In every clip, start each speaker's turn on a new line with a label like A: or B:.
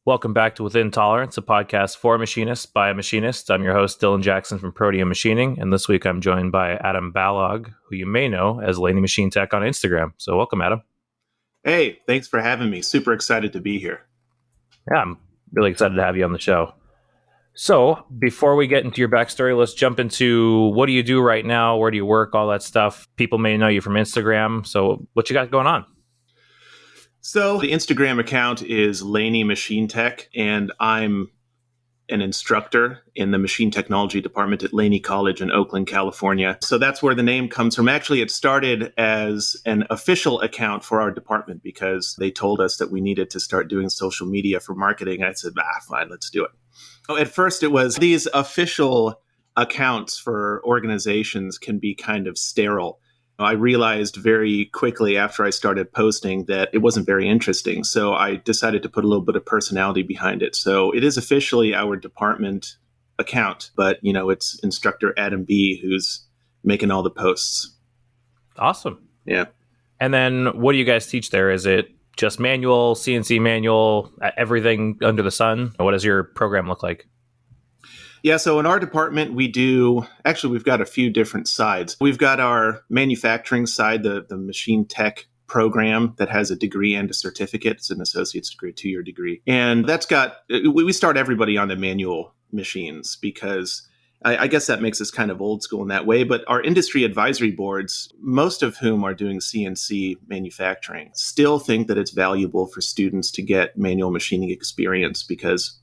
A: Welcome back to Within Tolerance, a podcast for machinists by a machinist. I'm your host, Dylan Jackson from Proteum Machining, and this week I'm joined by Adam Balogh, who you may know as Laney Machine Tech on Instagram. So welcome, Adam.
B: Hey, thanks for having me. Super excited to be here.
A: Yeah, I'm really excited to have you on the show. So before we get into your backstory, let's jump into what do you do right now? Where do you work? All that stuff. People may know you from Instagram. So what you got going on?
B: So the Instagram account is Laney Machine Tech, and I'm an instructor in the machine technology department at Laney College in Oakland, California. So that's where the name comes from. Actually, it started as an official account for our department because they told us that we needed to start doing social media for marketing. I said, fine, let's do it. Oh, at first, it was these official accounts for organizations can be kind of sterile. I realized very quickly after I started posting that it wasn't very interesting. So I decided to put a little bit of personality behind it. So it is officially our department account, but it's instructor Adam B who's making all the posts.
A: Awesome.
B: Yeah.
A: And then what do you guys teach there? Is it just manual, CNC manual, everything under the sun? What does your program look like?
B: Yeah, so in our department, we've got a few different sides. We've got our manufacturing side, the machine tech program that has a degree and a certificate. It's an associate's degree, 2-year degree. And we start everybody on the manual machines because I guess that makes us kind of old school in that way. But our industry advisory boards, most of whom are doing CNC manufacturing, still think that it's valuable for students to get manual machining experience because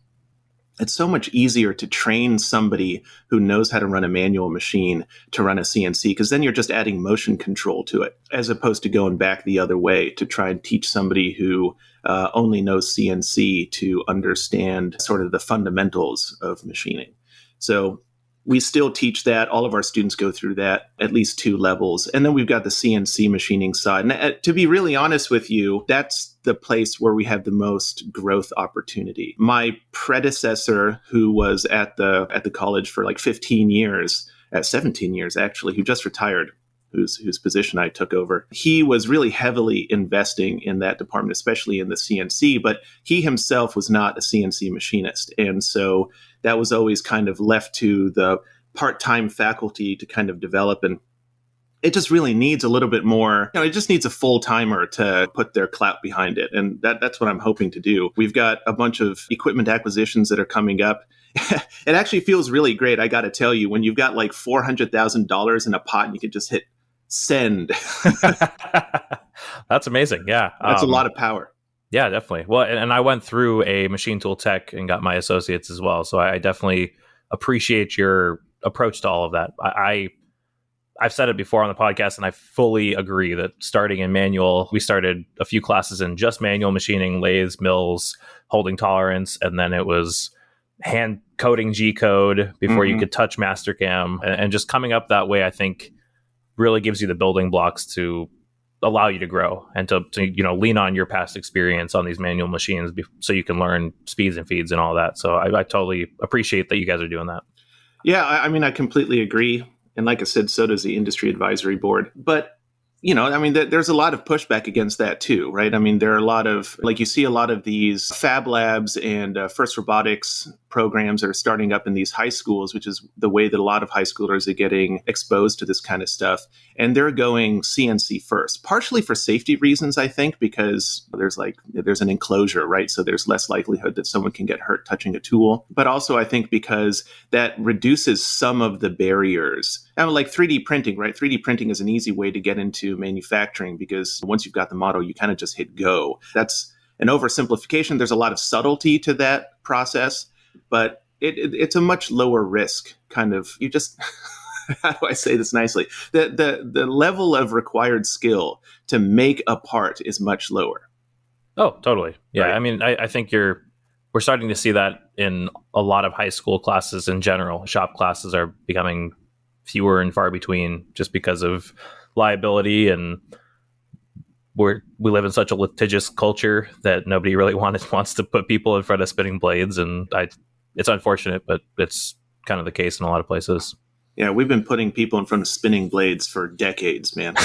B: it's so much easier to train somebody who knows how to run a manual machine to run a CNC, because then you're just adding motion control to it, as opposed to going back the other way to try and teach somebody who only knows CNC to understand sort of the fundamentals of machining. So we still teach that. All of our students go through that at least 2 levels. And then we've got the CNC machining side. And to be really honest with you, that's the place where we have the most growth opportunity. My predecessor, who was at the college for like 17 years actually, who just retired, whose position I took over, he was really heavily investing in that department, especially in the CNC, but he himself was not a CNC machinist. And so that was always kind of left to the part-time faculty to kind of develop. And it just really needs a little bit more, it just needs a full-timer to put their clout behind it. And that's what I'm hoping to do. We've got a bunch of equipment acquisitions that are coming up. It actually feels really great, I got to tell you, when you've got like $400,000 in a pot and you can just hit send.
A: That's amazing. Yeah.
B: That's a lot of power.
A: Yeah, definitely. Well, and I went through a machine tool tech and got my associates as well. So I definitely appreciate your approach to all of that. I've said it before on the podcast, and I fully agree that starting in manual, we started a few classes in just manual machining, lathes, mills, holding tolerance, and then it was hand coding G code before you could touch Mastercam, and just coming up that way, I think, really gives you the building blocks to allow you to grow and to lean on your past experience on these manual machines so you can learn speeds and feeds and all that. So I totally appreciate that you guys are doing that.
B: Yeah, I mean, I completely agree. And like I said, so does the industry advisory board. But there's a lot of pushback against that too, right? I mean, there are a lot of, you see a lot of these fab labs and FIRST robotics programs that are starting up in these high schools, which is the way that a lot of high schoolers are getting exposed to this kind of stuff. And they're going CNC first, partially for safety reasons, I think, because there's an enclosure, right? So there's less likelihood that someone can get hurt touching a tool. But also, I think because that reduces some of the barriers. Like 3D printing, right? 3D printing is an easy way to get into manufacturing because once you've got the model, you kind of just hit go. That's an oversimplification. There's a lot of subtlety to that process, but it's a much lower risk kind of, you just, how do I say this nicely? The level of required skill to make a part is much lower.
A: Oh, totally. Yeah.
B: Right.
A: I mean, I think we're starting to see that in a lot of high school classes in general. Shop classes are becoming fewer and far between just because of liability, and we live in such a litigious culture that nobody really wants to put people in front of spinning blades, and it's unfortunate, but it's kind of the case in a lot of places.
B: Yeah, we've been putting people in front of spinning blades for decades, man.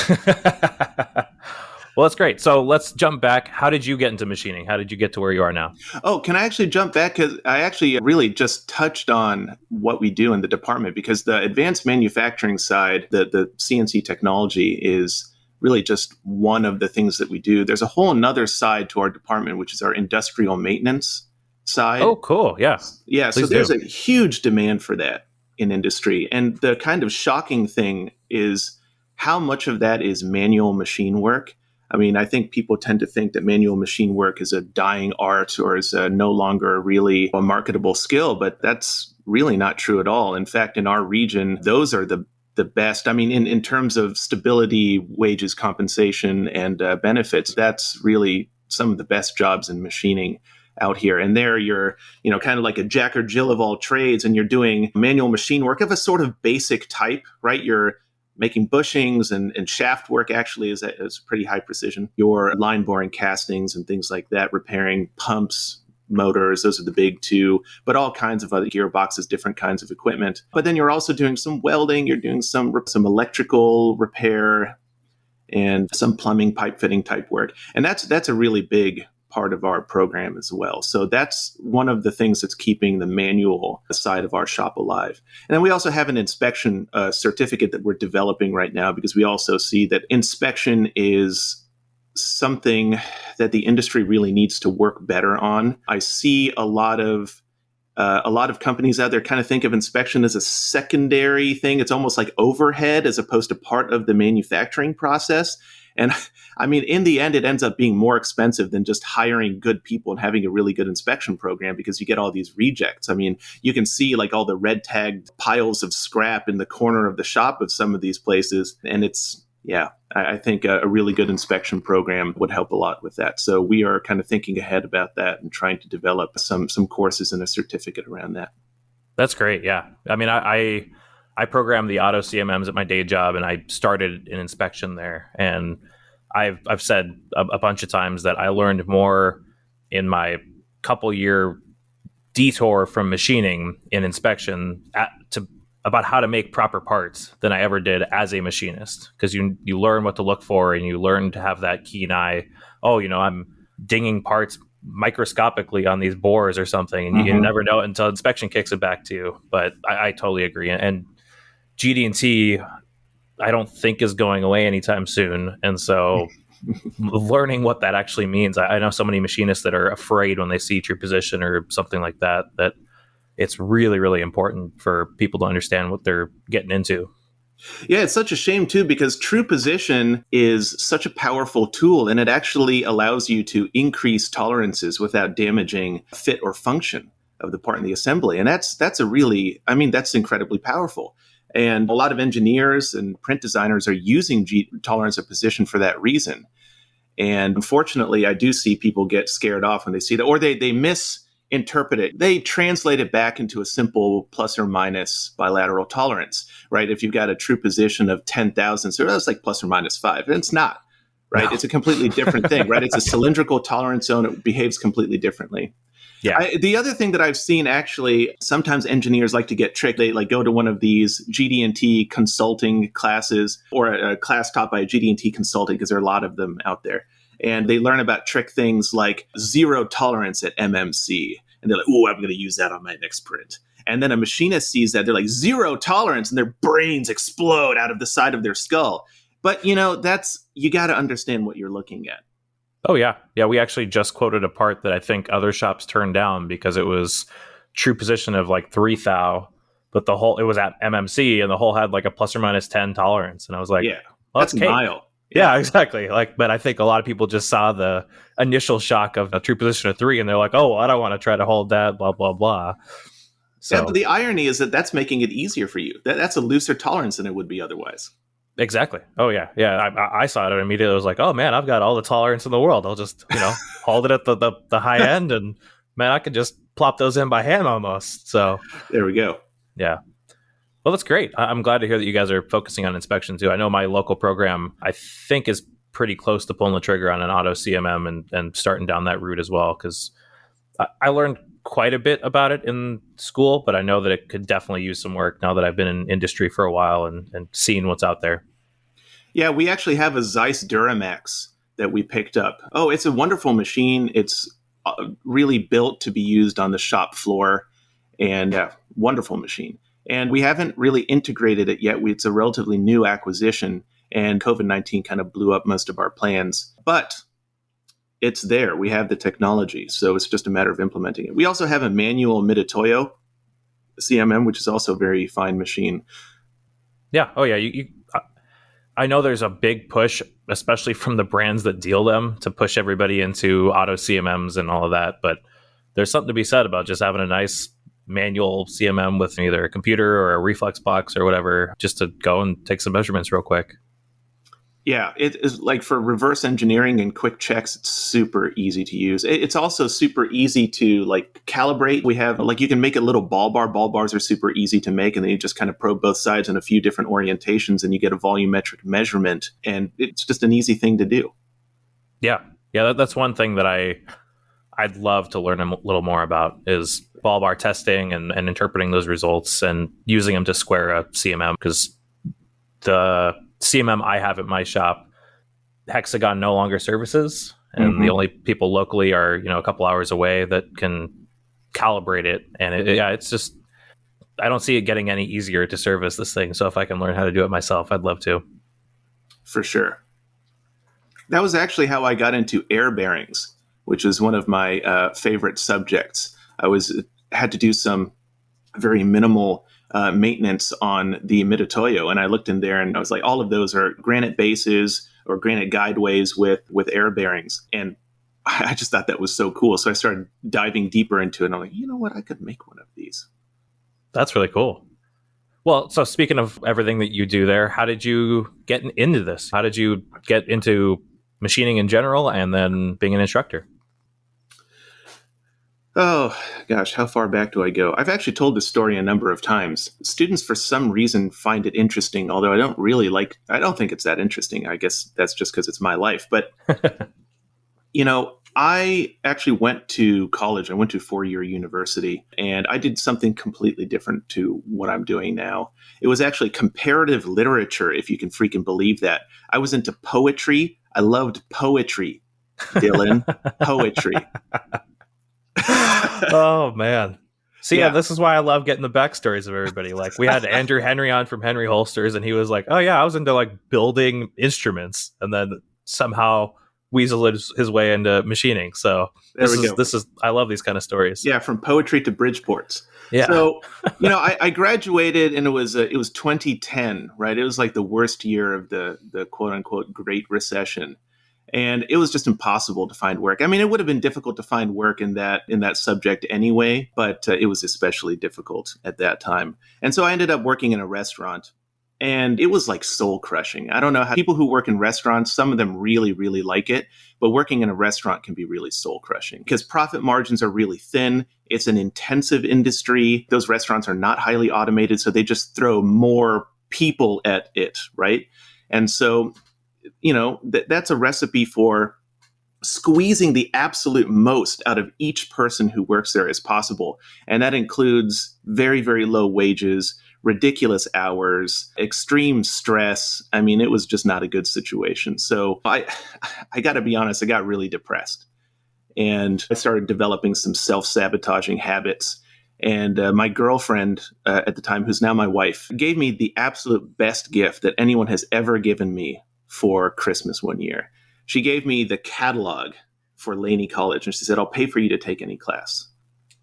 A: Well, that's great. So let's jump back. How did you get into machining? How did you get to where you are now?
B: Oh, can I actually jump back? Because I actually really just touched on what we do in the department, because the advanced manufacturing side, the CNC technology is really just one of the things that we do. There's a whole another side to our department, which is our industrial maintenance side.
A: Oh, cool. Yeah,
B: Yeah, so
A: please
B: there's
A: do.
B: a huge demand for that in industry. And the kind of shocking thing is how much of that is manual machine work. I mean, I think people tend to think that manual machine work is a dying art or is no longer really a marketable skill, but that's really not true at all. In fact, in our region, those are the best. I mean, in terms of stability, wages, compensation, and benefits, that's really some of the best jobs in machining out here. And there you're, kind of like a jack or Jill of all trades, and you're doing manual machine work of a sort of basic type, right? You're making bushings and shaft work actually is pretty high precision. Your line boring castings and things like that, repairing pumps, motors, those are the big two, but all kinds of other gearboxes, different kinds of equipment. But then you're also doing some welding, you're doing some electrical repair and some plumbing, pipe fitting type work. And that's a really big part of our program as well. So that's one of the things that's keeping the manual side of our shop alive. And then we also have an inspection certificate that we're developing right now, because we also see that inspection is something that the industry really needs to work better on. I see a lot of companies out there kind of think of inspection as a secondary thing. It's almost like overhead as opposed to part of the manufacturing process. And I mean, in the end, it ends up being more expensive than just hiring good people and having a really good inspection program, because you get all these rejects. I mean, you can see like all the red tagged piles of scrap in the corner of the shop of some of these places. And I think a really good inspection program would help a lot with that. So we are kind of thinking ahead about that and trying to develop some courses and a certificate around that.
A: That's great. Yeah. I mean, I program the auto CMMs at my day job, and I started an inspection there. And I've said a bunch of times that I learned more in my couple year detour from machining in inspection about how to make proper parts than I ever did as a machinist, because you learn what to look for and you learn to have that keen eye. Oh, I'm dinging parts microscopically on these bores or something, and you never know it until inspection kicks it back to you. But I totally agree. And GD&T, I don't think is going away anytime soon. And so learning what that actually means, I know so many machinists that are afraid when they see true position or something like that it's really, really important for people to understand what they're getting into.
B: Yeah, it's such a shame too, because true position is such a powerful tool, and it actually allows you to increase tolerances without damaging fit or function of the part in the assembly. And that's incredibly powerful. And a lot of engineers and print designers are using tolerance of position for that reason. And unfortunately, I do see people get scared off when they see that, or they misinterpret it. They translate it back into a simple plus or minus bilateral tolerance, right? If you've got a true position of 10,000, so that's like plus or minus 5. And it's not, right? No. It's a completely different thing, right? It's a cylindrical tolerance zone. It behaves completely differently. Yeah. The other thing that I've seen, actually, sometimes engineers like to get tricked. They like go to one of these GD&T consulting classes, or a class taught by a GD&T consulting, because there are a lot of them out there. And they learn about trick things like zero tolerance at MMC. And they're like, oh, I'm going to use that on my next print. And then a machinist sees that, they're like, zero tolerance, and their brains explode out of the side of their skull. But, you got to understand what you're looking at.
A: Oh, yeah. Yeah, we actually just quoted a part that I think other shops turned down because it was true position of like 3 thou, but it was at MMC, and the hole had like a plus or minus 10 tolerance. And I was like,
B: yeah, well, that's mild.
A: Yeah, exactly. But I think a lot of people just saw the initial shock of a true position of 3, and they're like, oh, well, I don't want to try to hold that, blah, blah, blah.
B: So, but the irony is that that's making it easier for you. That's a looser tolerance than it would be otherwise.
A: Exactly. Oh, yeah. Yeah. I saw it and immediately was like, oh, man, I've got all the tolerance in the world. I'll just, hold it at the high end, and, man, I could just plop those in by hand almost. So
B: there we go.
A: Yeah. Well, that's great. I'm glad to hear that you guys are focusing on inspection too. I know my local program, I think, is pretty close to pulling the trigger on an auto CMM and starting down that route as well, because I learned quite a bit about it in school, but I know that it could definitely use some work now that I've been in industry for a while and seeing what's out there.
B: Yeah, we actually have a Zeiss Duramax that we picked up. Oh, it's a wonderful machine. It's really built to be used on the shop floor, and wonderful machine. And we haven't really integrated it yet. It's a relatively new acquisition, and COVID-19 kind of blew up most of our plans. But it's there. We have the technology, so it's just a matter of implementing it. We also have a manual Mitutoyo CMM, which is also a very fine machine.
A: Yeah. Oh, yeah. I know there's a big push, especially from the brands that deal them, to push everybody into auto CMMs and all of that. But there's something to be said about just having a nice manual CMM with either a computer or a reflex box or whatever, just to go and take some measurements real quick.
B: Yeah, it is like for reverse engineering and quick checks, it's super easy to use. It's also super easy to like calibrate. We have like you can make a little ball bar. Ball bars are super easy to make, and then you just kind of probe both sides in a few different orientations and you get a volumetric measurement, and it's just an easy thing to do.
A: Yeah. Yeah, that's one thing that I'd love to learn a little more about is ball bar testing and interpreting those results and using them to square a CMM, because the CMM I have at my shop, Hexagon no longer services, and the only people locally are a couple hours away that can calibrate it. And it's just, I don't see it getting any easier to service this thing. So if I can learn how to do it myself, I'd love to.
B: For sure. That was actually how I got into air bearings, which is one of my favorite subjects. Had to do some very minimal maintenance on the Mitutoyo, and I looked in there and I was like, all of those are granite bases or granite guideways with air bearings, and I just thought that was so cool. So I started diving deeper into it, and I'm like, you know what, I could make one of these.
A: That's really cool. Well, so speaking of everything that you do there, how did you get into this? How did you get into machining in general and then being an instructor?
B: Oh, gosh, how far back do I go? I've actually told this story a number of times. Students, for some reason, find it interesting, although I don't think it's that interesting. I guess that's just because it's my life. But, I actually went to college. I went to a 4-year university, and I did something completely different to what I'm doing now. It was actually comparative literature, if you can freaking believe that. I was into poetry. I loved poetry, Dylan. Poetry.
A: Oh, man. See, yeah, this is why I love getting the backstories of everybody. Like, we had Andrew Henry on from Henry Holsters, and he was like, oh, yeah, I was into like building instruments, and then somehow weaseled his way into machining. So this is I love these kind of stories.
B: Yeah, from poetry to Bridgeports.
A: Yeah.
B: So, I graduated, and it was 2010, right? It was like the worst year of the quote unquote Great Recession. And it was just impossible to find work. I mean, it would have been difficult to find work in that subject anyway, but it was especially difficult at that time. And so I ended up working in a restaurant, and it was like soul crushing. I don't know how people who work in restaurants, some of them really, really like it, but working in a restaurant can be really soul crushing because profit margins are really thin. It's an intensive industry. Those restaurants are not highly automated, so they just throw more people at it, right? And so that's a recipe for squeezing the absolute most out of each person who works there as possible. And that includes very, very low wages, ridiculous hours, extreme stress. I mean, it was just not a good situation. So I got to be honest, I got really depressed. And I started developing some self-sabotaging habits. And my girlfriend at the time, who's now my wife, gave me the absolute best gift that anyone has ever given me for Christmas one year. She gave me the catalog for Laney College, and she said, I'll pay for you to take any class.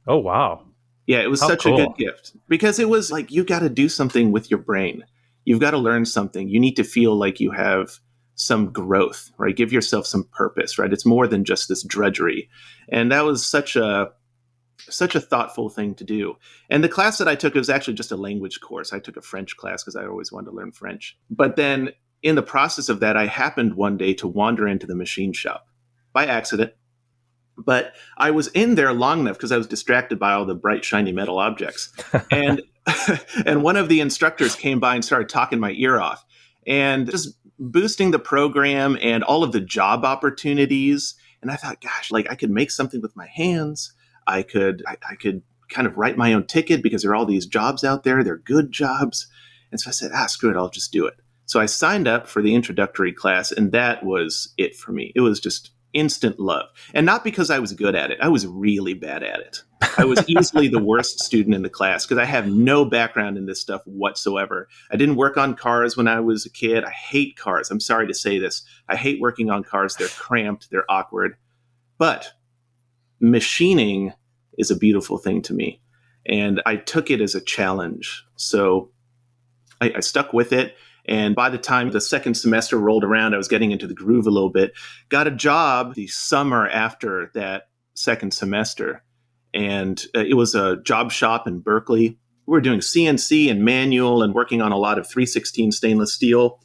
A: Oh, wow.
B: Yeah, it was such a good gift because it was like, you got to do something with your brain. You've got to learn something. You need to feel like you have some growth, right? Give yourself some purpose, right? It's more than just this drudgery. And that was such a thoughtful thing to do. And the class that I took, it was actually just a language course. I took a French class because I always wanted to learn French. But then in the process of that, I happened one day to wander into the machine shop by accident. But I was in there long enough because I was distracted by all the bright, shiny metal objects. And and one of the instructors came by and started talking my ear off and just boosting the program and all of the job opportunities. And I thought, gosh, like I could make something with my hands. I could kind of write my own ticket because there are all these jobs out there. They're good jobs. And so I said, screw it, I'll just do it. So I signed up for the introductory class, and that was it for me. It was just instant love. And not because I was good at it. I was really bad at it. I was easily the worst student in the class because I have no background in this stuff whatsoever. I didn't work on cars when I was a kid. I hate cars. I'm sorry to say this. I hate working on cars. They're cramped. They're awkward. But machining is a beautiful thing to me. And I took it as a challenge. So I stuck with it. And by the time the second semester rolled around, I was getting into the groove a little bit. Got a job the summer after that second semester. And it was a job shop in Berkeley. We were doing CNC and manual and working on a lot of 316 stainless steel,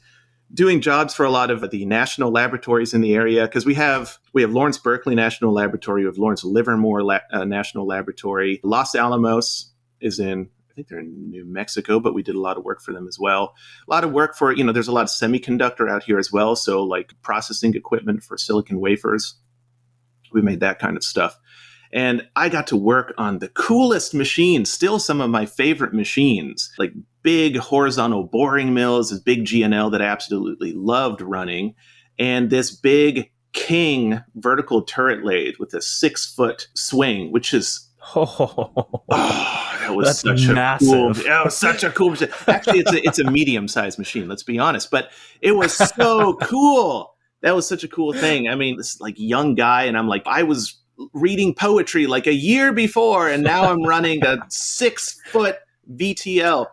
B: doing jobs for a lot of the national laboratories in the area, because we have Lawrence Berkeley National Laboratory, we have Lawrence Livermore National Laboratory. Los Alamos is in, I think they're in New Mexico, but we did a lot of work for them as well. A lot of work for, there's a lot of semiconductor out here as well. So like processing equipment for silicon wafers. We made that kind of stuff. And I got to work on the coolest machines, still some of my favorite machines, like big horizontal boring mills, this big G&L that I absolutely loved running, and this big King vertical turret lathe with a 6-foot swing, which is that was such a cool machine. Actually, it's a medium-sized machine, let's be honest, but it was so cool. That was such a cool thing. I mean, this like young guy, and I'm like, I was reading poetry like a year before, and now I'm running a 6-foot VTL.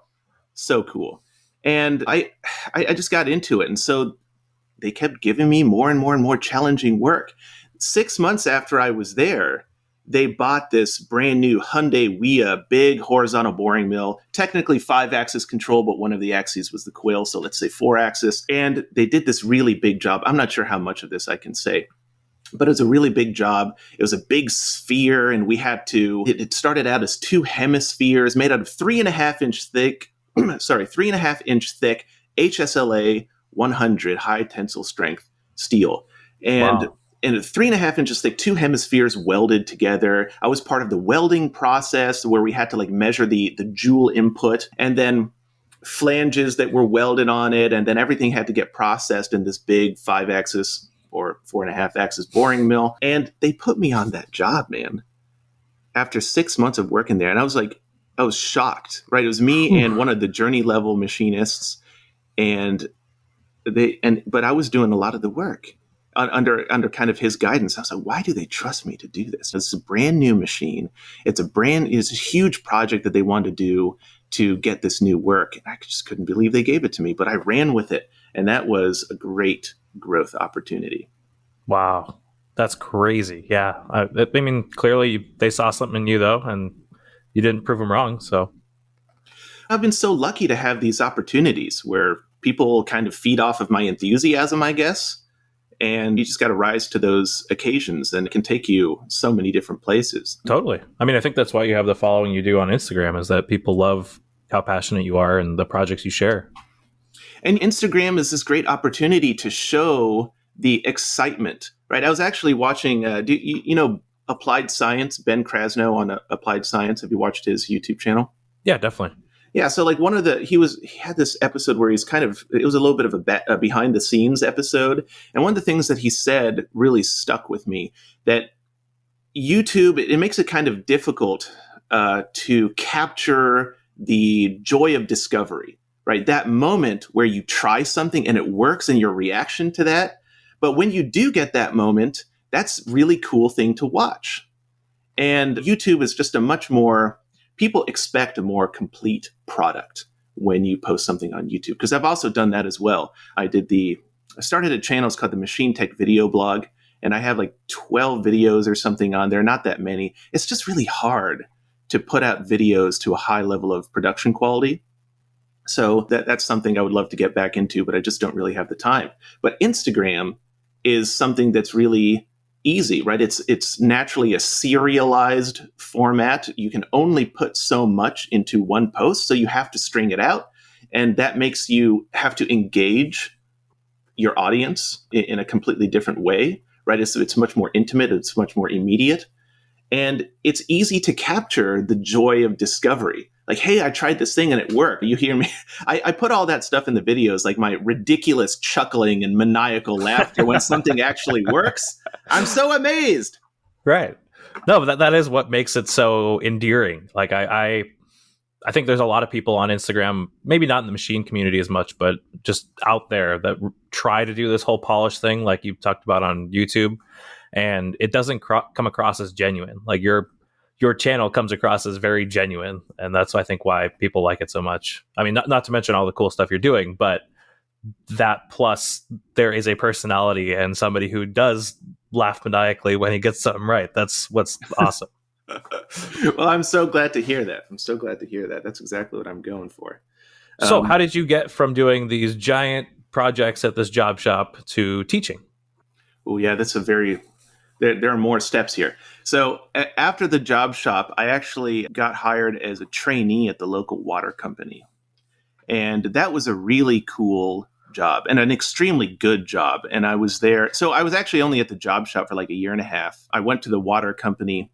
B: So cool. And I just got into it. And so they kept giving me more and more and more challenging work. 6 months after I was there, they bought this brand new Hyundai Wia big horizontal boring mill, technically 5-axis control, but one of the axes was the quill. So let's say 4-axis. And they did this really big job. I'm not sure how much of this I can say, but it was a really big job. It was a big sphere, and we had to, it started out as 2 hemispheres made out of 3.5-inch thick, 3.5-inch thick HSLA 100 high tensile strength steel. And
A: wow.
B: And 3.5 inches thick, 2 hemispheres welded together. I was part of the welding process where we had to like measure the joule input, and then flanges that were welded on it. And then everything had to get processed in this big 5-axis or 4.5-axis boring mill. And they put me on that job, man, after 6 months of working there. And I was shocked, right? It was me and one of the journey level machinists. But I was doing a lot of the work under kind of his guidance. I was like, why do they trust me to do this? It's a brand new machine. It's a huge project that they wanted to do to get this new work. And I just couldn't believe they gave it to me, but I ran with it. And that was a great growth opportunity.
A: Wow. That's crazy. Yeah. I mean, clearly they saw something in you though, and you didn't prove them wrong. So
B: I've been so lucky to have these opportunities where people kind of feed off of my enthusiasm, I guess. And you just got to rise to those occasions, and it can take you so many different places.
A: Totally. I mean, I think that's why you have the following you do on Instagram, is that people love how passionate you are and the projects you share.
B: And Instagram is this great opportunity to show the excitement, right? I was actually watching, Applied Science, Ben Krasno on Applied Science. Have you watched his YouTube channel?
A: Yeah, definitely.
B: Yeah, so like he had this episode where it was a little bit of a behind the scenes episode. And one of the things that he said really stuck with me, that YouTube, it makes it kind of difficult to capture the joy of discovery, right? That moment where you try something and it works and your reaction to that. But when you do get that moment, that's a really cool thing to watch. And YouTube is just people expect a more complete product when you post something on YouTube, because I've also done that as well. I started a channel, it's called the Machine Tech Video Blog, and I have like 12 videos or something on there, not that many. It's just really hard to put out videos to a high level of production quality. So that's something I would love to get back into, but I just don't really have the time. But Instagram is something that's really easy, right? It's naturally a serialized format. You can only put so much into one post, so you have to string it out. And that makes you have to engage your audience in a completely different way, right? It's much more intimate. It's much more immediate. And it's easy to capture the joy of discovery, like, hey, I tried this thing and it worked. You hear me? I put all that stuff in the videos, like my ridiculous chuckling and maniacal laughter when something actually works. I'm so amazed.
A: Right. No, but that is what makes it so endearing. Like I think there's a lot of people on Instagram, maybe not in the machine community as much, but just out there that try to do this whole polish thing, like you talked about on YouTube, and it doesn't come across as genuine. Like your channel comes across as very genuine, and that's I think why people like it so much. I mean, not to mention all the cool stuff you're doing, but that plus there is a personality and somebody who does laugh maniacally when he gets something right. That's what's awesome.
B: Well, I'm so glad to hear that. I'm so glad to hear that. That's exactly what I'm going for.
A: So how did you get from doing these giant projects at this job shop to teaching?
B: Oh, yeah, that's there are more steps here. So after the job shop, I actually got hired as a trainee at the local water company. And that was a really cool job and an extremely good job. And I was there. So I was actually only at the job shop for like a year and a half. I went to the water company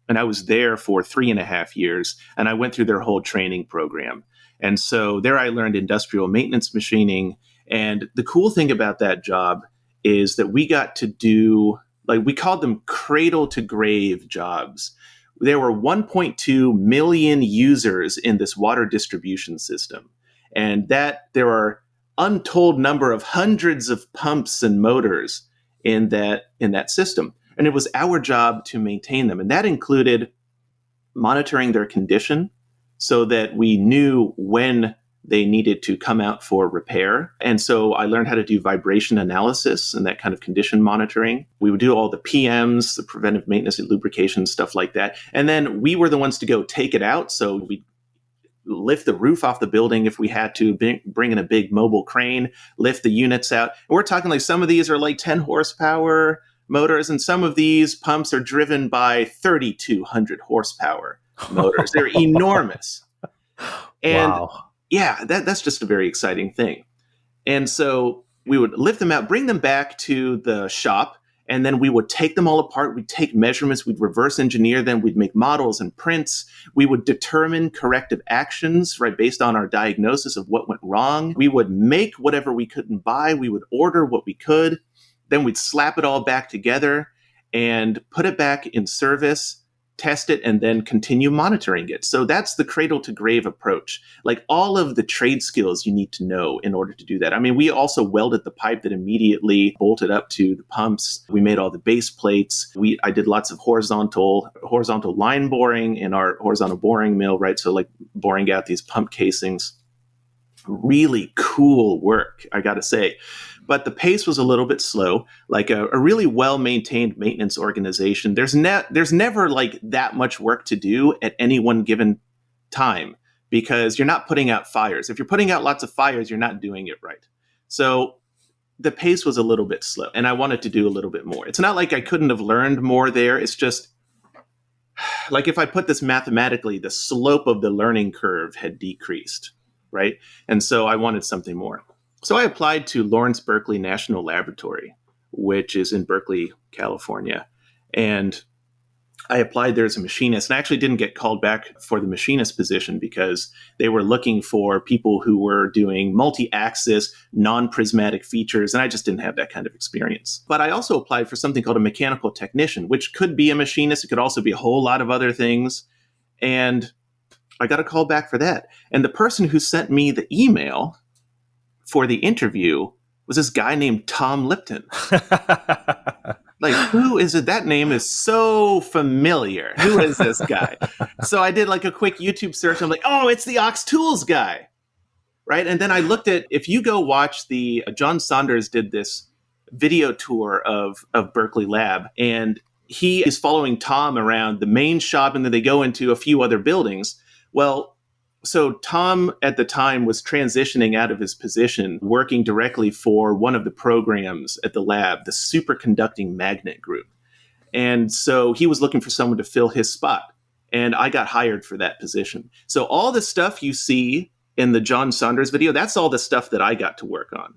B: and I was there for 3.5 years. And I went through their whole training program. And so there I learned industrial maintenance machining. And the cool thing about that job is that we got to do, like, we called them cradle to grave jobs. There were 1.2 million users in this water distribution system. And that there are untold number of hundreds of pumps and motors in that system. And it was our job to maintain them. And that included monitoring their condition so that we knew when they needed to come out for repair. And so I learned how to do vibration analysis and that kind of condition monitoring. We would do all the PMs, the preventive maintenance and lubrication, stuff like that. And then we were the ones to go take it out. So we lift the roof off the building if we had to, bring in a big mobile crane, lift the units out. And we're talking like some of these are like 10 horsepower motors, and some of these pumps are driven by 3,200 horsepower motors. They're enormous. And
A: wow.
B: Yeah, that's just a very exciting thing. And so we would lift them out, bring them back to the shop, and then we would take them all apart. We'd take measurements. We'd reverse engineer them. We'd make models and prints. We would determine corrective actions, right, based on our diagnosis of what went wrong. We would make whatever we couldn't buy. We would order what we could. Then we'd slap it all back together and put it back in service, test it, and then continue monitoring it. So that's the cradle to grave approach. Like all of the trade skills you need to know in order to do that. I mean, we also welded the pipe that immediately bolted up to the pumps. We made all the base plates. I did lots of horizontal line boring in our horizontal boring mill, right? So like boring out these pump casings. Really cool work, I got to say. But the pace was a little bit slow. Like a really well-maintained maintenance organization, there's never like that much work to do at any one given time because you're not putting out fires. If you're putting out lots of fires, you're not doing it right. So the pace was a little bit slow, and I wanted to do a little bit more. It's not like I couldn't have learned more there. It's just like if I put this mathematically, the slope of the learning curve had decreased, right? And so I wanted something more. So I applied to Lawrence Berkeley National Laboratory, which is in Berkeley, California. And I applied there as a machinist, and I actually didn't get called back for the machinist position because they were looking for people who were doing multi-axis, non-prismatic features, and I just didn't have that kind of experience. But I also applied for something called a mechanical technician, which could be a machinist. It could also be a whole lot of other things. And I got a call back for that. And the person who sent me the email for the interview was this guy named Tom Lipton. Like, who is it? That name is so familiar. Who is this guy? So I did like a quick YouTube search. I'm like, oh, it's the Ox Tools guy, right? And then I looked at, if you go watch John Saunders did this video tour of Berkeley Lab, and he is following Tom around the main shop, and then they go into a few other buildings. Well, so Tom at the time was transitioning out of his position, working directly for one of the programs at the lab, the superconducting magnet group. And so he was looking for someone to fill his spot. And I got hired for that position. So all the stuff you see in the John Saunders video, that's all the stuff that I got to work on.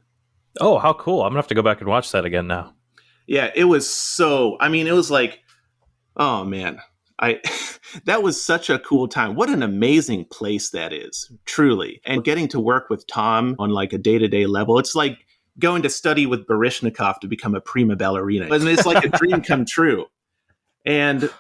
A: Oh, how cool. I'm going to have to go back and watch that again now.
B: Yeah, it was it was like, oh man. I that was such a cool time. What an amazing place that is, truly. And getting to work with Tom on like a day-to-day level, it's like going to study with Baryshnikov to become a prima ballerina. And it's like a dream come true. And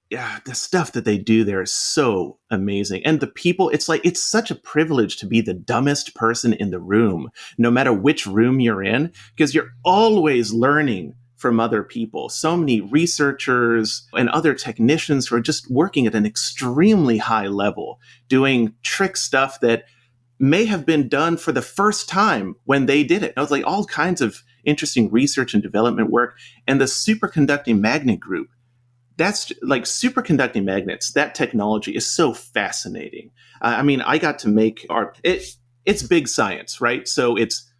B: yeah, the stuff that they do there is so amazing. And the people, it's like, it's such a privilege to be the dumbest person in the room, no matter which room you're in, because you're always learning from other people. So many researchers and other technicians who are just working at an extremely high level, doing trick stuff that may have been done for the first time when they did it. It was like all kinds of interesting research and development work. And the superconducting magnet group, that's like superconducting magnets. That technology is so fascinating. I mean, I got to make it's big science, right? So it's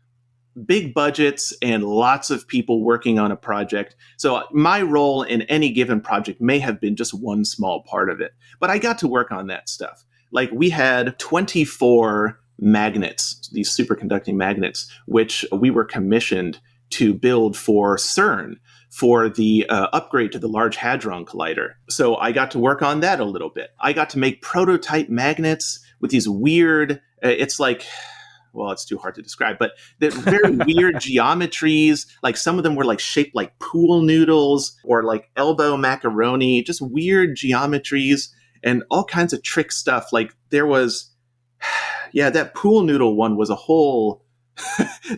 B: big budgets and lots of people working on a project. So my role in any given project may have been just one small part of it, but I got to work on that stuff. Like we had 24 magnets, these superconducting magnets, which we were commissioned to build for CERN for the upgrade to the Large Hadron Collider. So I got to work on that a little bit. I got to make prototype magnets with these weird, it's like, well, it's too hard to describe, but they're very weird geometries. Like some of them were like shaped like pool noodles or like elbow macaroni, just weird geometries and all kinds of trick stuff. Like there was, yeah, that pool noodle one was a whole,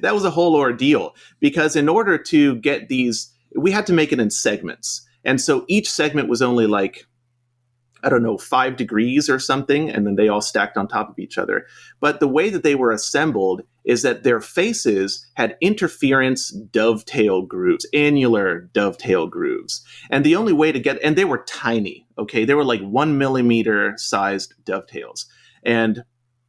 B: that was a whole ordeal because in order to get these, we had to make it in segments. And so each segment was only like, I don't know, 5 degrees or something, and then they all stacked on top of each other. But the way that they were assembled is that their faces had interference dovetail grooves, annular dovetail grooves. And the only way to get, and they were tiny, okay? They were like 1 millimeter sized dovetails. And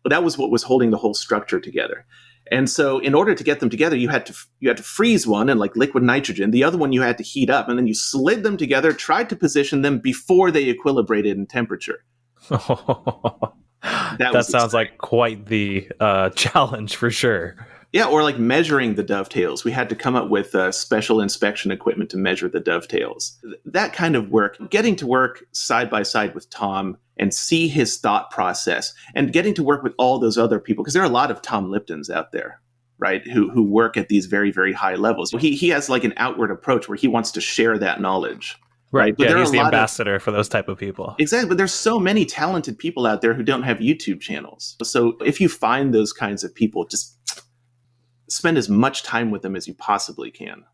B: that was what was holding the whole structure together. And so in order to get them together, you had to freeze one in like liquid nitrogen. The other one you had to heat up, and then you slid them together, tried to position them before they equilibrated in temperature.
A: That sounds like quite the challenge for sure.
B: Yeah, or like measuring the dovetails. We had to come up with special inspection equipment to measure the dovetails. That kind of work, getting to work side by side with Tom and see his thought process and getting to work with all those other people, because there are a lot of Tom Liptons out there, right, who work at these very, very high levels. He has like an outward approach where he wants to share that knowledge.
A: Right. But yeah, he's the ambassador for those type of people.
B: Exactly. But there's so many talented people out there who don't have YouTube channels. So if you find those kinds of people, just spend as much time with them as you possibly can.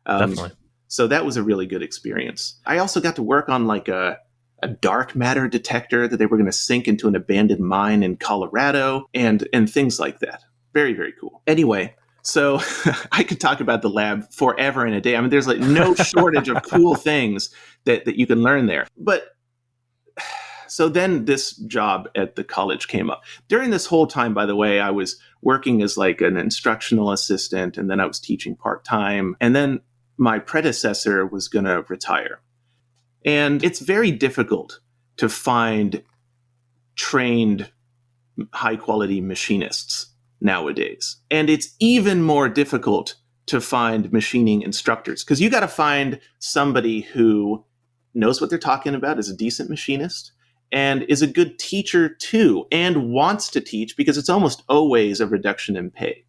A: Definitely.
B: So that was a really good experience. I also got to work on like a dark matter detector that they were going to sink into an abandoned mine in Colorado and things like that. Very, very cool. Anyway, so I could talk about the lab forever and a day. I mean, there's like no shortage of cool things that you can learn there. But so then this job at the college came up. During this whole time, by the way, I was working as like an instructional assistant, and then I was teaching part-time. And then my predecessor was going to retire. And it's very difficult to find trained, high-quality machinists nowadays. And it's even more difficult to find machining instructors, because you got to find somebody who knows what they're talking about, is a decent machinist, and is a good teacher too, and wants to teach, because it's almost always a reduction in pay.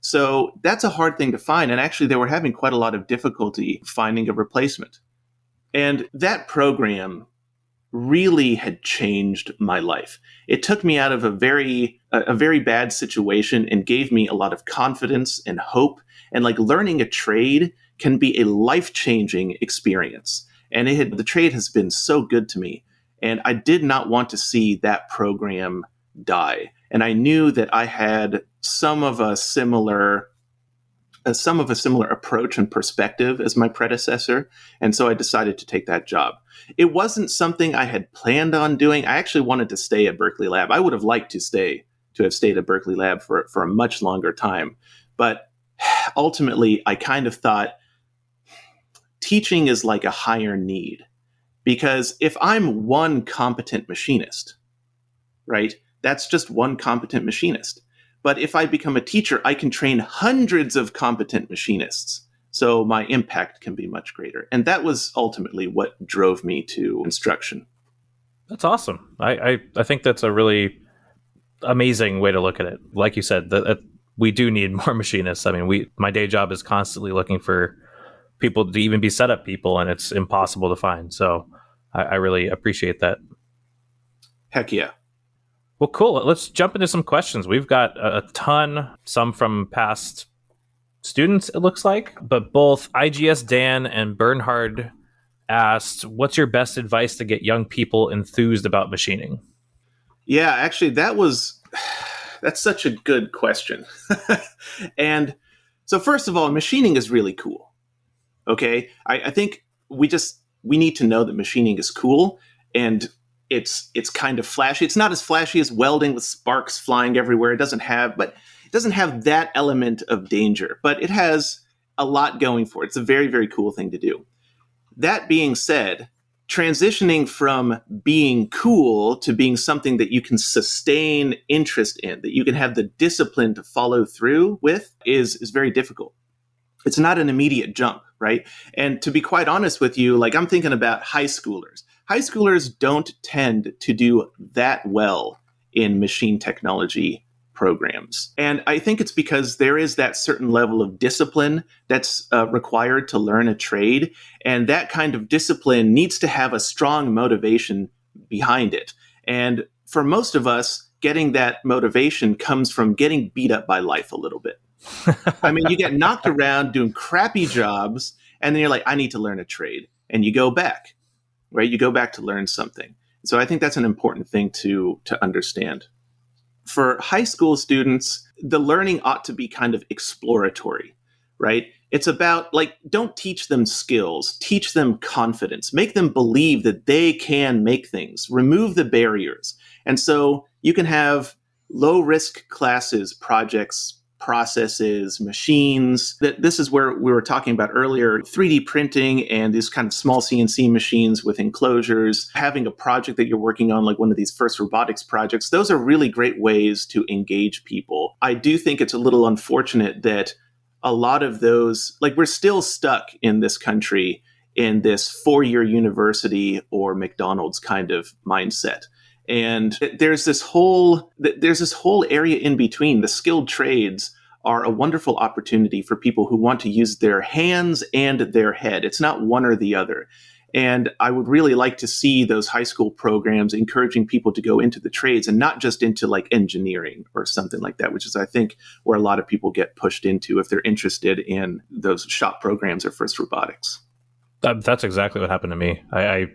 B: So that's a hard thing to find. And actually, they were having quite a lot of difficulty finding a replacement. And that program really had changed my life. It took me out of a very bad situation and gave me a lot of confidence and hope. And like learning a trade can be a life-changing experience. And the trade has been so good to me. And I did not want to see that program die. And I knew that I had some of a similar approach and perspective as my predecessor. And so I decided to take that job. It wasn't something I had planned on doing. I actually wanted to stay at Berkeley Lab. I would have liked to have stayed at Berkeley Lab for a much longer time. But ultimately, I kind of thought teaching is like a higher need. Because if I'm one competent machinist, right, that's just one competent machinist. But if I become a teacher, I can train hundreds of competent machinists So my impact can be much greater. And that was ultimately what drove me to instruction.
A: That's awesome. I think that's a really amazing way to look at it. Like you said, that we do need more machinists. I mean, my day job is constantly looking for people to even be setup people, and it's impossible to find. So I really appreciate that.
B: Heck yeah.
A: Well, cool. Let's jump into some questions. We've got a ton, some from past students, it looks like, but both IGS Dan and Bernhard asked, what's your best advice to get young people enthused about machining?
B: Yeah, actually, that's such a good question. And so, first of all, machining is really cool. Okay, I think we need to know that machining is cool, and it's kind of flashy. It's not as flashy as welding with sparks flying everywhere. It doesn't have that element of danger, but it has a lot going for it. It's a very, very cool thing to do. That being said, transitioning from being cool to being something that you can sustain interest in, that you can have the discipline to follow through with, is very difficult. It's not an immediate jump, right? And to be quite honest with you, like I'm thinking about high schoolers. High schoolers don't tend to do that well in machine technology programs. And I think it's because there is that certain level of discipline that's required to learn a trade. And that kind of discipline needs to have a strong motivation behind it. And for most of us, getting that motivation comes from getting beat up by life a little bit. I mean, you get knocked around doing crappy jobs, and then you're like, I need to learn a trade. And you go back, right? You go back to learn something. So I think that's an important thing to understand. For high school students, the learning ought to be kind of exploratory, right? It's about, like, don't teach them skills, teach them confidence, make them believe that they can make things, remove the barriers. And so you can have low risk classes, projects, processes, machines. This is where we were talking about earlier, 3D printing and these kind of small CNC machines with enclosures, having a project that you're working on, like one of these first robotics projects. Those are really great ways to engage people. I do think it's a little unfortunate that a lot of those, like, we're still stuck in this country in this 4-year university or McDonald's kind of mindset. And there's this whole area in between. The skilled trades are a wonderful opportunity for people who want to use their hands and their head. It's not one or the other. And I would really like to see those high school programs encouraging people to go into the trades and not just into like engineering or something like that, which is, I think, where a lot of people get pushed into if they're interested in those shop programs or first robotics.
A: That's exactly what happened to me. I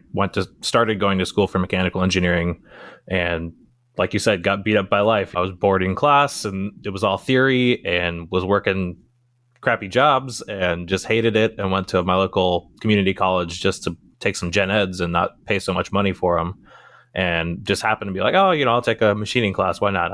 A: started going to school for mechanical engineering, and like you said, got beat up by life. I was bored in class, and it was all theory, and was working crappy jobs, and just hated it, and went to my local community college just to take some gen eds and not pay so much money for them. And just happened to be like, oh, I'll take a machining class. Why not?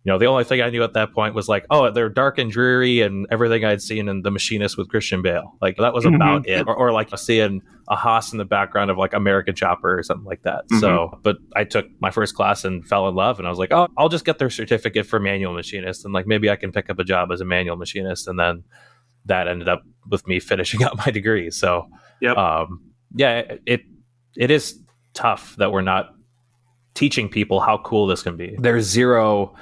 A: The only thing I knew at that point was like, oh, they're dark and dreary, and everything I'd seen in The Machinist with Christian Bale. Like, that was about it. Or like seeing a Haas in the background of like American Chopper or something like that. So, but I took my first class and fell in love, and I was like, oh, I'll just get their certificate for manual machinist, and like maybe I can pick up a job as a manual machinist. And then that ended up with me finishing up my degree. So,
B: yep.
A: It is tough that we're not teaching people how cool this can be. There's zero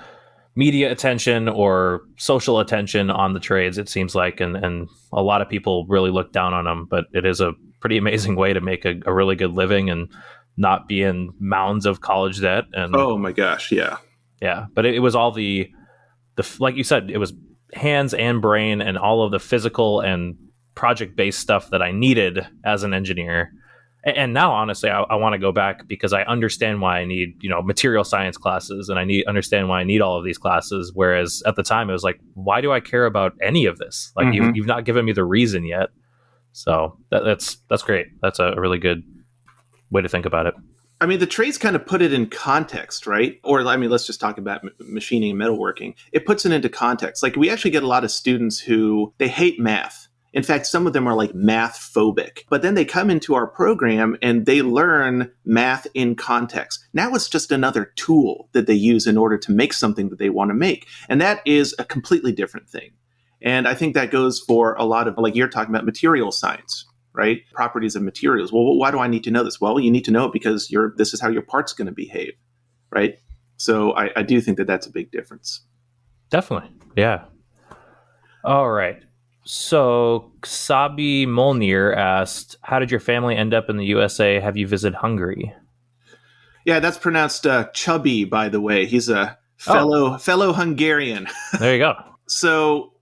A: media attention or social attention on the trades, it seems like, and a lot of people really look down on them, but it is a pretty amazing way to make a really good living and not be in mounds of college debt. And
B: oh my gosh,
A: yeah, but it was all the like you said, it was hands and brain and all of the physical and project-based stuff that I needed as an engineer. And now, honestly, I want to go back because I understand why I need, material science classes, and I understand why I need all of these classes. Whereas at the time, it was like, why do I care about any of this? Like, you've not given me the reason yet. So that's great. That's a really good way to think about it.
B: I mean, the trades kind of put it in context, right? Or, I mean, let's just talk about machining and metalworking. It puts it into context. Like, we actually get a lot of students who, they hate math. In fact, some of them are like math phobic, but then they come into our program and they learn math in context. Now it's just another tool that they use in order to make something that they want to make. And that is a completely different thing. And I think that goes for a lot of, like you're talking about, material science, right? Properties of materials. Well, why do I need to know this? Well, you need to know it because this is how your part's going to behave, right? So I do think that that's a big difference.
A: Definitely. Yeah. All right. So Sabi Molnir asked, how did your family end up in the USA? Have you visited Hungary?
B: Yeah, that's pronounced Chubby, by the way. He's a
A: Oh,
B: fellow Hungarian.
A: there you go.
B: So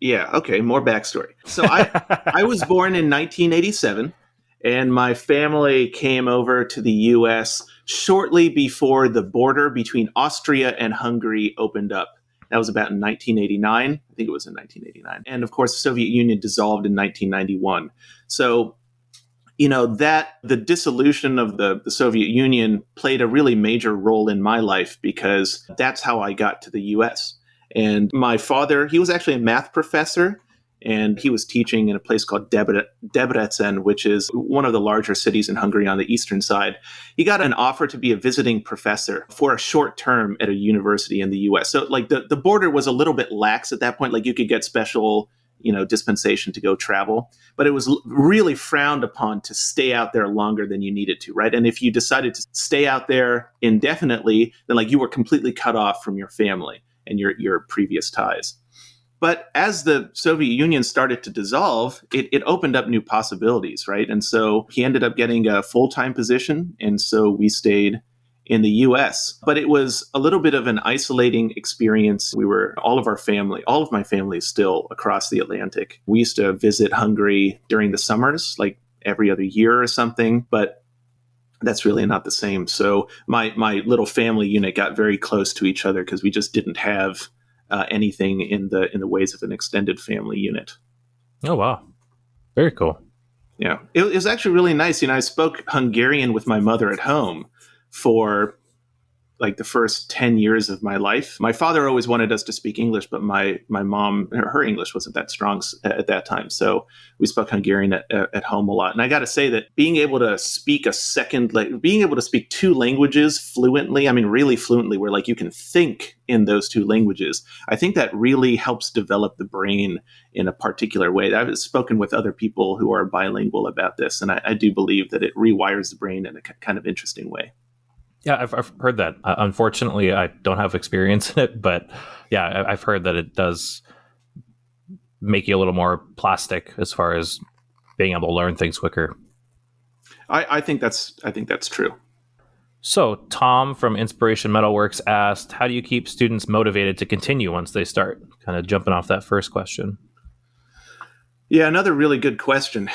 B: yeah, okay, more backstory. So I was born in 1987, and my family came over to the U.S. shortly before the border between Austria and Hungary opened up. That was about in 1989. I think it was in 1989. And of course, the Soviet Union dissolved in 1991. So that the dissolution of the Soviet Union played a really major role in my life because that's how I got to the US. And my father, he was actually a math professor, and he was teaching in a place called Debrecen, which is one of the larger cities in Hungary on the eastern side. He got an offer to be a visiting professor for a short term at a university in the US. So like the border was a little bit lax at that point. Like you could get special dispensation to go travel, but it was really frowned upon to stay out there longer than you needed to, right? And if you decided to stay out there indefinitely, then like you were completely cut off from your family and your previous ties. But as the Soviet Union started to dissolve, it opened up new possibilities, right? And so he ended up getting a full-time position, and so we stayed in the US. But it was a little bit of an isolating experience. All of my family is still across the Atlantic. We used to visit Hungary during the summers, like every other year or something, but that's really not the same. So my little family unit got very close to each other because we just didn't have anything in the ways of an extended family unit.
A: Oh, wow. Very cool.
B: Yeah, it was actually really nice. I spoke Hungarian with my mother at home for like the first 10 years of my life. My father always wanted us to speak English, but my mom, her English wasn't that strong at that time. So we spoke Hungarian at home a lot. And I got to say that being able to speak being able to speak two languages fluently, I mean, really fluently, where like you can think in those two languages, I think that really helps develop the brain in a particular way. I've spoken with other people who are bilingual about this, and I do believe that it rewires the brain in a kind of interesting way.
A: Yeah, I've heard that. Unfortunately, I don't have experience in it, but yeah, I've heard that it does make you a little more plastic as far as being able to learn things quicker.
B: I think that's true.
A: So Tom from Inspiration Metalworks asked, how do you keep students motivated to continue once they start? Kind of jumping off that first question.
B: Yeah, another really good question.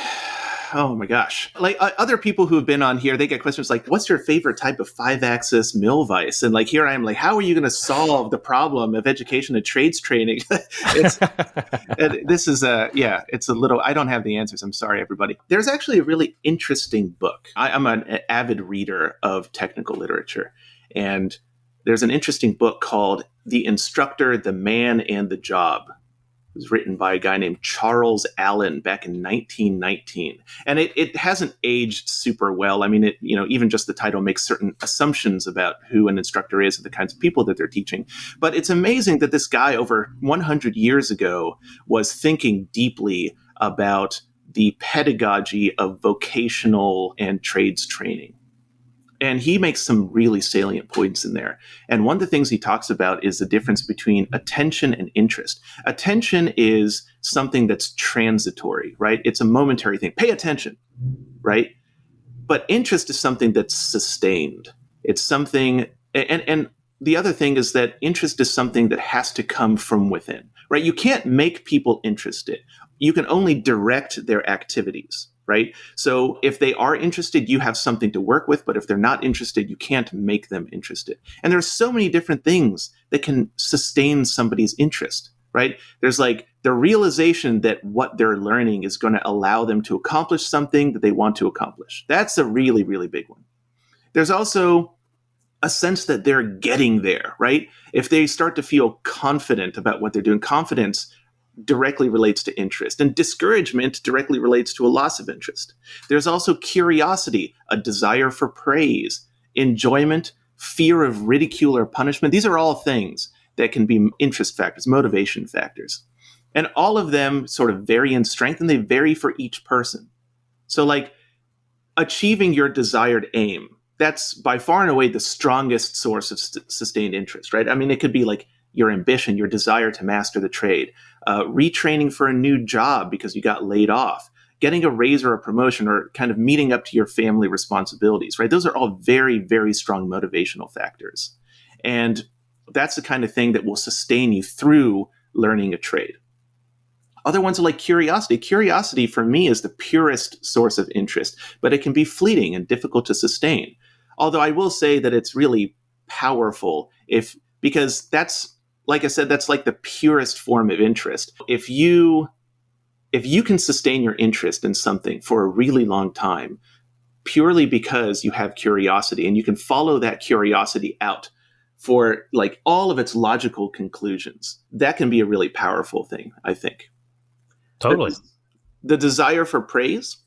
B: Oh my gosh. Like other people who have been on here, they get questions like, what's your favorite type of 5-axis mill vise? And like, here I am like, how are you going to solve the problem of education and trades training? It's a little, I don't have the answers. I'm sorry, everybody. There's actually a really interesting book. I'm an avid reader of technical literature. And there's an interesting book called The Instructor, the Man, and the Job. It was written by a guy named Charles Allen back in 1919. And it hasn't aged super well. I mean, even just the title makes certain assumptions about who an instructor is and the kinds of people that they're teaching. But it's amazing that this guy over 100 years ago was thinking deeply about the pedagogy of vocational and trades training. And he makes some really salient points in there. And one of the things he talks about is the difference between attention and interest. Attention is something that's transitory, right? It's a momentary thing. Pay attention, right? But interest is something that's sustained. It's something, and the other thing is that interest is something that has to come from within, right? You can't make people interested. You can only direct their activities. Right? So if they are interested, you have something to work with. But if they're not interested, you can't make them interested. And there's so many different things that can sustain somebody's interest, right? There's like the realization that what they're learning is going to allow them to accomplish something that they want to accomplish. That's a really, really big one. There's also a sense that they're getting there, right? If they start to feel confident about what they're doing, confidence directly relates to interest, and discouragement directly relates to a loss of interest. There's also curiosity, a desire for praise, enjoyment, fear of ridicule or punishment. These are all things that can be interest factors, motivation factors. And all of them sort of vary in strength, and they vary for each person. So like achieving your desired aim, that's by far and away the strongest source of sustained interest, right? I mean, it could be like your ambition, your desire to master the trade, retraining for a new job because you got laid off, getting a raise or a promotion, or kind of meeting up to your family responsibilities, right? Those are all very, very strong motivational factors. And that's the kind of thing that will sustain you through learning a trade. Other ones are like curiosity. Curiosity for me is the purest source of interest, but it can be fleeting and difficult to sustain. Although I will say that it's really powerful because that's, like I said, that's like the purest form of interest. If you can sustain your interest in something for a really long time, purely because you have curiosity and you can follow that curiosity out for like all of its logical conclusions, that can be a really powerful thing, I think.
A: Totally.
B: The desire for praise,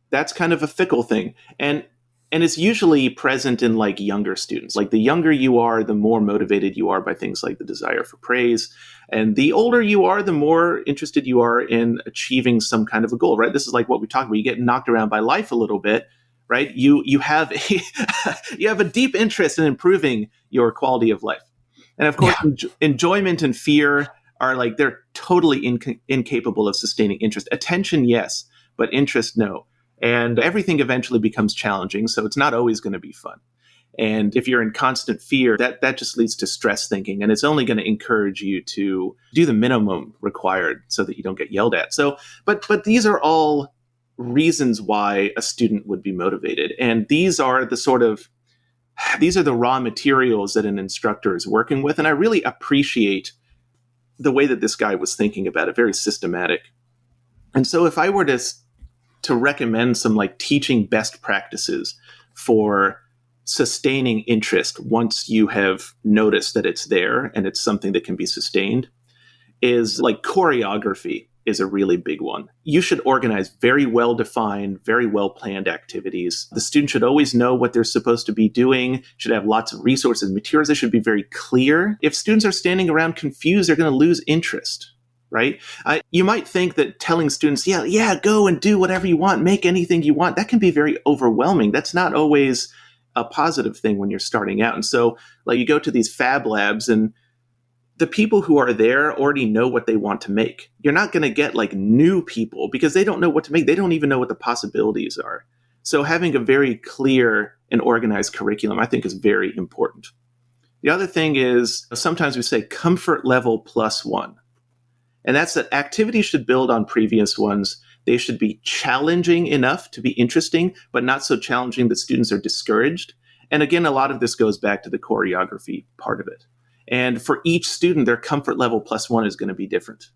B: that's kind of a fickle thing. And it's usually present in like younger students. Like the younger you are, the more motivated you are by things like the desire for praise. And the older you are, the more interested you are in achieving some kind of a goal, right? This is like what we talked about. You get knocked around by life a little bit, right? You have you have a deep interest in improving your quality of life. And of course, enjoyment and fear are like, they're totally incapable of sustaining interest. Attention, yes, but interest, no. And everything eventually becomes challenging, so it's not always going to be fun. And if you're in constant fear, that just leads to stress thinking, and it's only going to encourage you to do the minimum required so that you don't get yelled at. So, but these are all reasons why a student would be motivated. And these are the raw materials that an instructor is working with. And I really appreciate the way that this guy was thinking about it, very systematic. And so if I were to recommend some like teaching best practices for sustaining interest once you have noticed that it's there and it's something that can be sustained, is like choreography is a really big one. You should organize very well-defined, very well-planned activities. The student should always know what they're supposed to be doing, should have lots of resources and materials. They should be very clear. If students are standing around confused, they're going to lose interest, right? You might think that telling students, yeah, go and do whatever you want, make anything you want, that can be very overwhelming. That's not always a positive thing when you're starting out. And so like you go to these fab labs and the people who are there already know what they want to make. You're not going to get like new people because they don't know what to make. They don't even know what the possibilities are. So having a very clear and organized curriculum, I think, is very important. The other thing is sometimes we say comfort level +1. And that's that activities should build on previous ones. They should be challenging enough to be interesting, but not so challenging that students are discouraged. And again, a lot of this goes back to the choreography part of it. And for each student, their comfort level +1 is going to be different.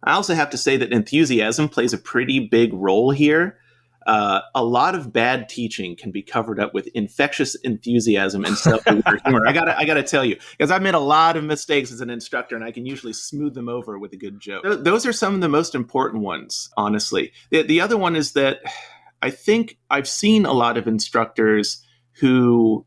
B: I also have to say that enthusiasm plays a pretty big role here. A lot of bad teaching can be covered up with infectious enthusiasm and self-aware humor. I gotta tell you, because I've made a lot of mistakes as an instructor, and I can usually smooth them over with a good joke. Those are some of the most important ones, honestly. The other one is that I think I've seen a lot of instructors who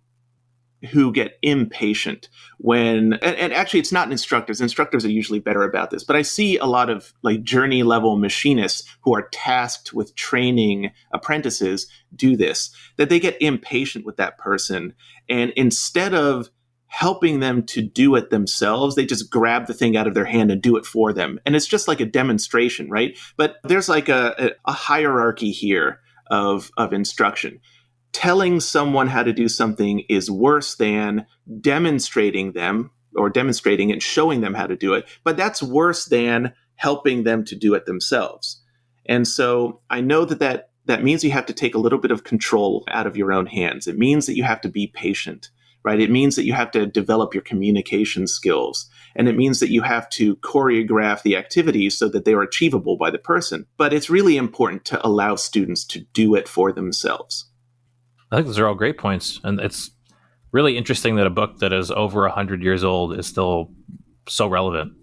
B: get impatient when, and actually it's not instructors. Instructors are usually better about this, but I see a lot of like journey level machinists who are tasked with training apprentices do this, that they get impatient with that person. And instead of helping them to do it themselves, they just grab the thing out of their hand and do it for them. And it's just like a demonstration, right? But there's like a hierarchy here of instruction. Telling someone how to do something is worse than demonstrating and showing them how to do it. But that's worse than helping them to do it themselves. And so I know that means you have to take a little bit of control out of your own hands. It means that you have to be patient, right? It means that you have to develop your communication skills. And it means that you have to choreograph the activities so that they are achievable by the person. But it's really important to allow students to do it for themselves.
A: I think those are all great points. And it's really interesting that a book that is over 100 years old is still so relevant.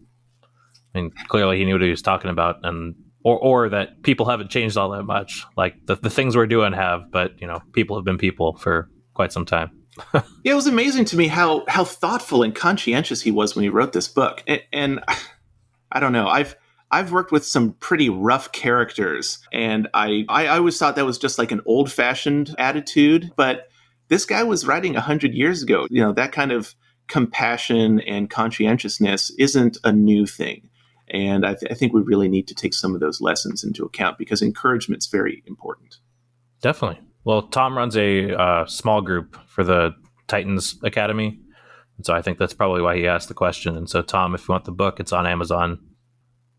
A: I mean, clearly he knew what he was talking about, and or that people haven't changed all that much. Like the things we're doing have, but people have been people for quite some time.
B: Yeah, it was amazing to me how thoughtful and conscientious he was when he wrote this book. And I don't know, I've worked with some pretty rough characters, and I always thought that was just like an old-fashioned attitude, but this guy was writing 100 years ago. That kind of compassion and conscientiousness isn't a new thing. And I think we really need to take some of those lessons into account because encouragement's very important.
A: Definitely. Well, Tom runs a small group for the Titans Academy. And so I think that's probably why he asked the question. And so, Tom, if you want the book, it's on Amazon.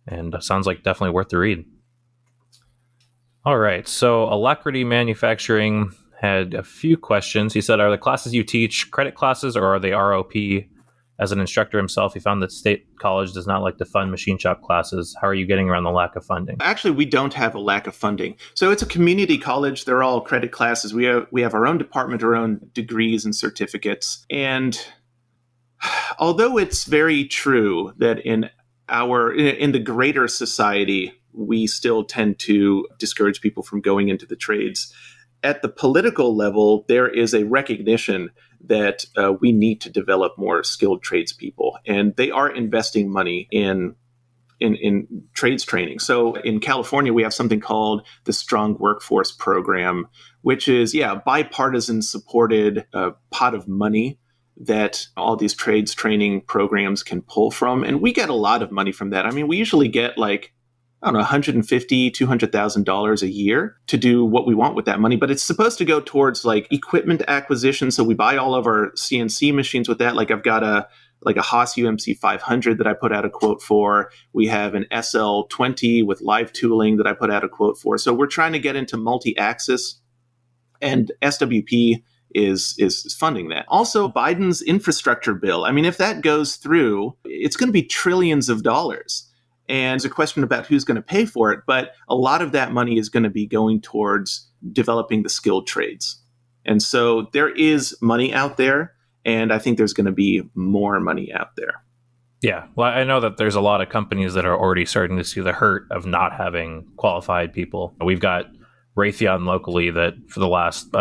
A: And sounds like definitely worth the read. All right. So Alacrity Manufacturing had a few questions. He said, are the classes you teach credit classes or are they ROP? As an instructor himself, he found that State College does not like to fund machine shop classes. How are you getting around the lack of funding?
B: Actually, we don't have a lack of funding. So it's a community college. They're all credit classes. We have our own department, our own degrees and certificates. And although it's very true that in the greater society, we still tend to discourage people from going into the trades. At the political level, there is a recognition that we need to develop more skilled tradespeople, and they are investing money in trades training. So in California, we have something called the Strong Workforce Program, which is, bipartisan supported pot of money that all these trades training programs can pull from. And we get a lot of money from that. I mean, we usually get $150,000, $200,000 a year to do what we want with that money. But it's supposed to go towards equipment acquisition. So we buy all of our CNC machines with that. I've got a Haas UMC 500 that I put out a quote for. We have an SL20 with live tooling that I put out a quote for. So we're trying to get into multi-axis, and SWP is funding that. Also, Biden's infrastructure bill. I mean, if that goes through, it's going to be trillions of dollars. And there's a question about who's going to pay for it, but a lot of that money is going to be going towards developing the skilled trades. And so there is money out there, and I think there's going to be more money out there.
A: Yeah, well, I know that there's a lot of companies that are already starting to see the hurt of not having qualified people. We've got Raytheon locally that for the last,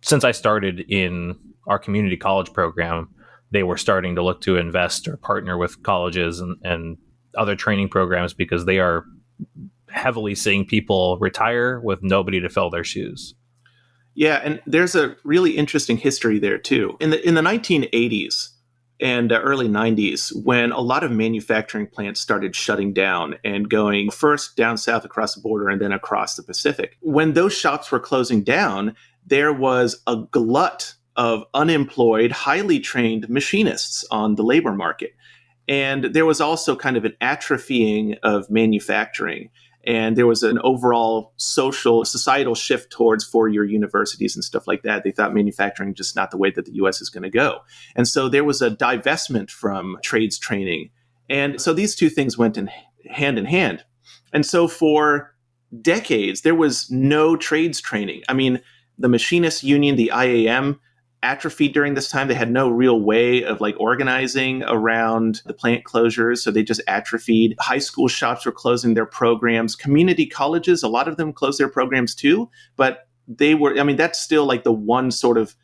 A: since I started in our community college program, they were starting to look to invest or partner with colleges and other training programs because they are heavily seeing people retire with nobody to fill their shoes.
B: Yeah, and there's a really interesting history there too. In the 1980s and early 90s, when a lot of manufacturing plants started shutting down and going first down south across the border and then across the Pacific, when those shops were closing down, there was a glut of unemployed, highly trained machinists on the labor market. And there was also kind of an atrophying of manufacturing. And there was an overall societal shift towards four-year universities and stuff like that. They thought manufacturing just not the way that the U.S. is going to go. And so there was a divestment from trades training. And so these two things went in hand. And so for decades, there was no trades training. I mean, the Machinists Union, the IAM, atrophied during this time. They had no real way of organizing around the plant closures. So they just atrophied. High school shops were closing their programs. Community colleges, a lot of them closed their programs too. But that's still the one sort of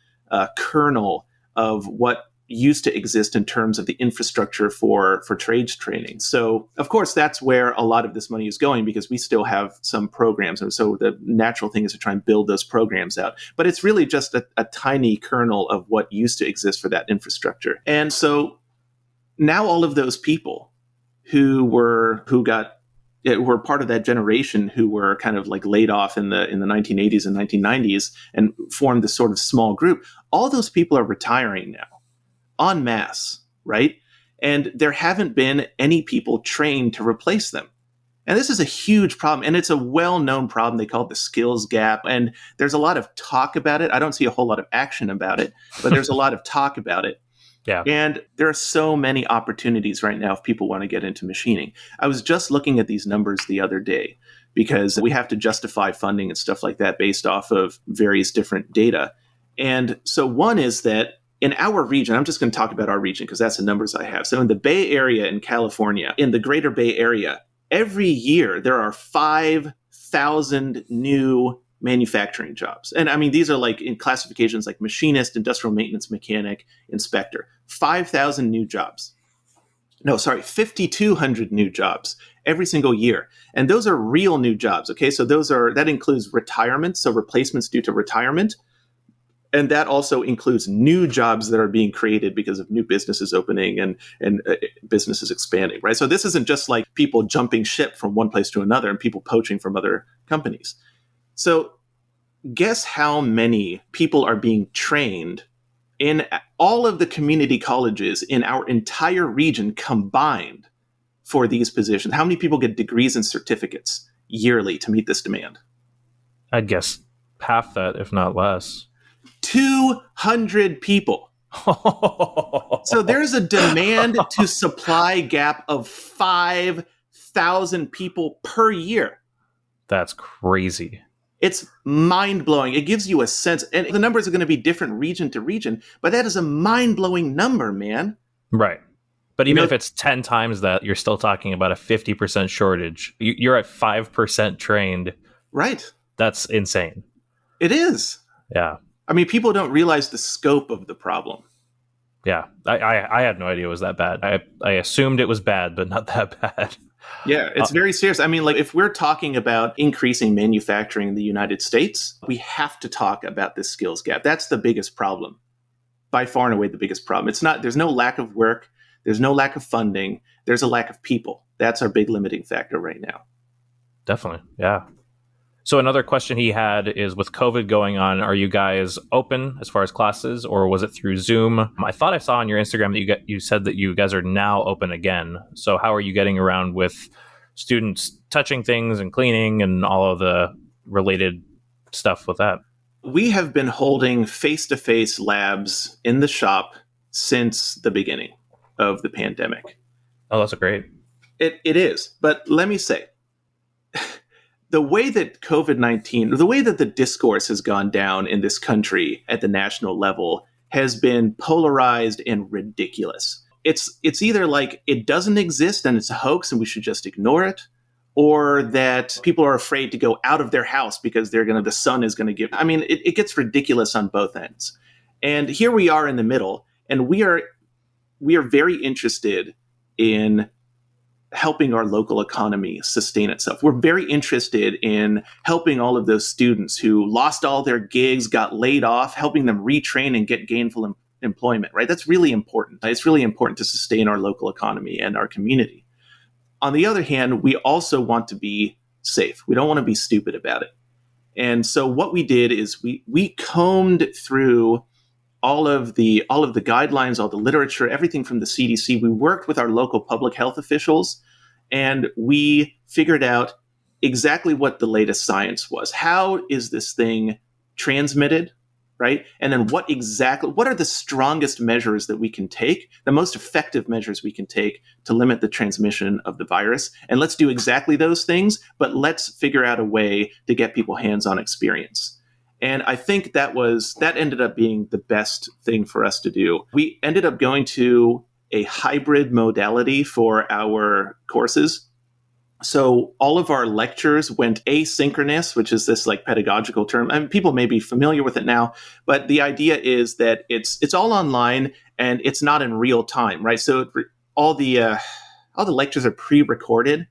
B: kernel of what used to exist in terms of the infrastructure for trades training. So, of course, that's where a lot of this money is going because we still have some programs. And so the natural thing is to try and build those programs out. But it's really just a tiny kernel of what used to exist for that infrastructure. And so now all of those people who were part of that generation who were kind of laid off in the 1980s and 1990s and formed this sort of small group, all those people are retiring now. En masse, right? And there haven't been any people trained to replace them. And this is a huge problem. And it's a well-known problem. They call it the skills gap. And there's a lot of talk about it. I don't see a whole lot of action about it, but there's a lot of talk about it.
A: Yeah.
B: And there are so many opportunities right now if people want to get into machining. I was just looking at these numbers the other day because we have to justify funding and stuff like that based off of various different data. And so one is that in our region, I'm just going to talk about our region because that's the numbers I have. So in the Bay Area in California, in the greater Bay Area, every year there are 5,000 new manufacturing jobs. And I mean, these are in classifications like machinist, industrial maintenance mechanic, inspector, 5,000 new jobs. No, sorry, 5,200 new jobs every single year. And those are real new jobs. Okay. So that includes retirement. So replacements due to retirement. And that also includes new jobs that are being created because of new businesses opening and businesses expanding, right? So this isn't just like people jumping ship from one place to another and people poaching from other companies. So guess how many people are being trained in all of the community colleges in our entire region combined for these positions? How many people get degrees and certificates yearly to meet this demand?
A: I'd guess half that, if not less.
B: 200 people. So there's a demand to supply gap of 5,000 people per year.
A: That's crazy.
B: It's mind-blowing. It gives you a sense, and the numbers are going to be different region to region, but that is a mind-blowing number, man.
A: Right. But even if it's 10 times that, you're still talking about a 50% shortage. You're at 5% trained.
B: Right.
A: That's insane.
B: It is.
A: Yeah.
B: I mean, people don't realize the scope of the problem.
A: Yeah. I had no idea it was that bad. I assumed it was bad, but not that bad.
B: Yeah, it's very serious. I mean, like, if we're talking about increasing manufacturing in the United States, we have to talk about this skills gap. That's the biggest problem. By far and away the biggest problem. There's no lack of work. There's no lack of funding. There's a lack of people. That's our big limiting factor right now.
A: Definitely. Yeah. So another question he had is, with COVID going on, are you guys open as far as classes, or was it through Zoom? I thought I saw on your Instagram that you said that you guys are now open again. So how are you getting around with students touching things and cleaning and all of the related stuff with that?
B: We have been holding face-to-face labs in the shop since the beginning of the pandemic.
A: Oh, that's great.
B: It is. But let me say, the way that COVID-19, the way that the discourse has gone down in this country at the national level has been polarized and ridiculous. It's either like it doesn't exist and it's a hoax and we should just ignore it, or that people are afraid to go out of their house because the sun is going to give. I mean, it gets ridiculous on both ends. And here we are in the middle, and we are very interested in helping our local economy sustain itself. We're very interested in helping all of those students who lost all their gigs, got laid off, helping them retrain and get gainful employment, right? That's really important. It's really important to sustain our local economy and our community. On the other hand, we also want to be safe. We don't want to be stupid about it. And so what we did is we combed through all of the guidelines, all the literature, everything from the CDC. We worked with our local public health officials, and we figured out exactly what the latest science was. How is this thing transmitted, right? And then what are the strongest measures that we can take, the most effective measures we can take to limit the transmission of the virus? And let's do exactly those things, but let's figure out a way to get people hands-on experience. And I think that ended up being the best thing for us to do. We ended up going to a hybrid modality for our courses. So all of our lectures went asynchronous, which is this like pedagogical term. I mean, people may be familiar with it now, but the idea is that it's all online and it's not in real time, right? So all the lectures are pre-recorded,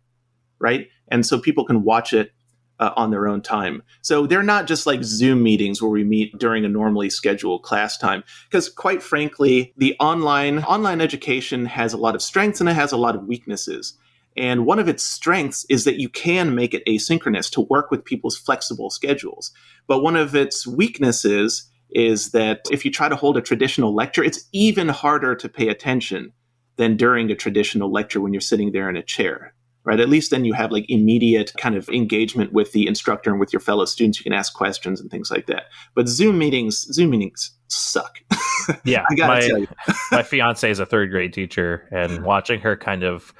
B: right? And so people can watch it on their own time. So they're not just like Zoom meetings where we meet during a normally scheduled class time. Because quite frankly, the online education has a lot of strengths and it has a lot of weaknesses. And one of its strengths is that you can make it asynchronous to work with people's flexible schedules. But one of its weaknesses is that if you try to hold a traditional lecture, it's even harder to pay attention than during a traditional lecture when you're sitting there in a chair. Right? At least then you have like immediate kind of engagement with the instructor and with your fellow students. You can ask questions and things like that. But Zoom meetings suck.
A: Yeah.
B: I gotta tell you.
A: My fiance is a third grade teacher, and watching her kind of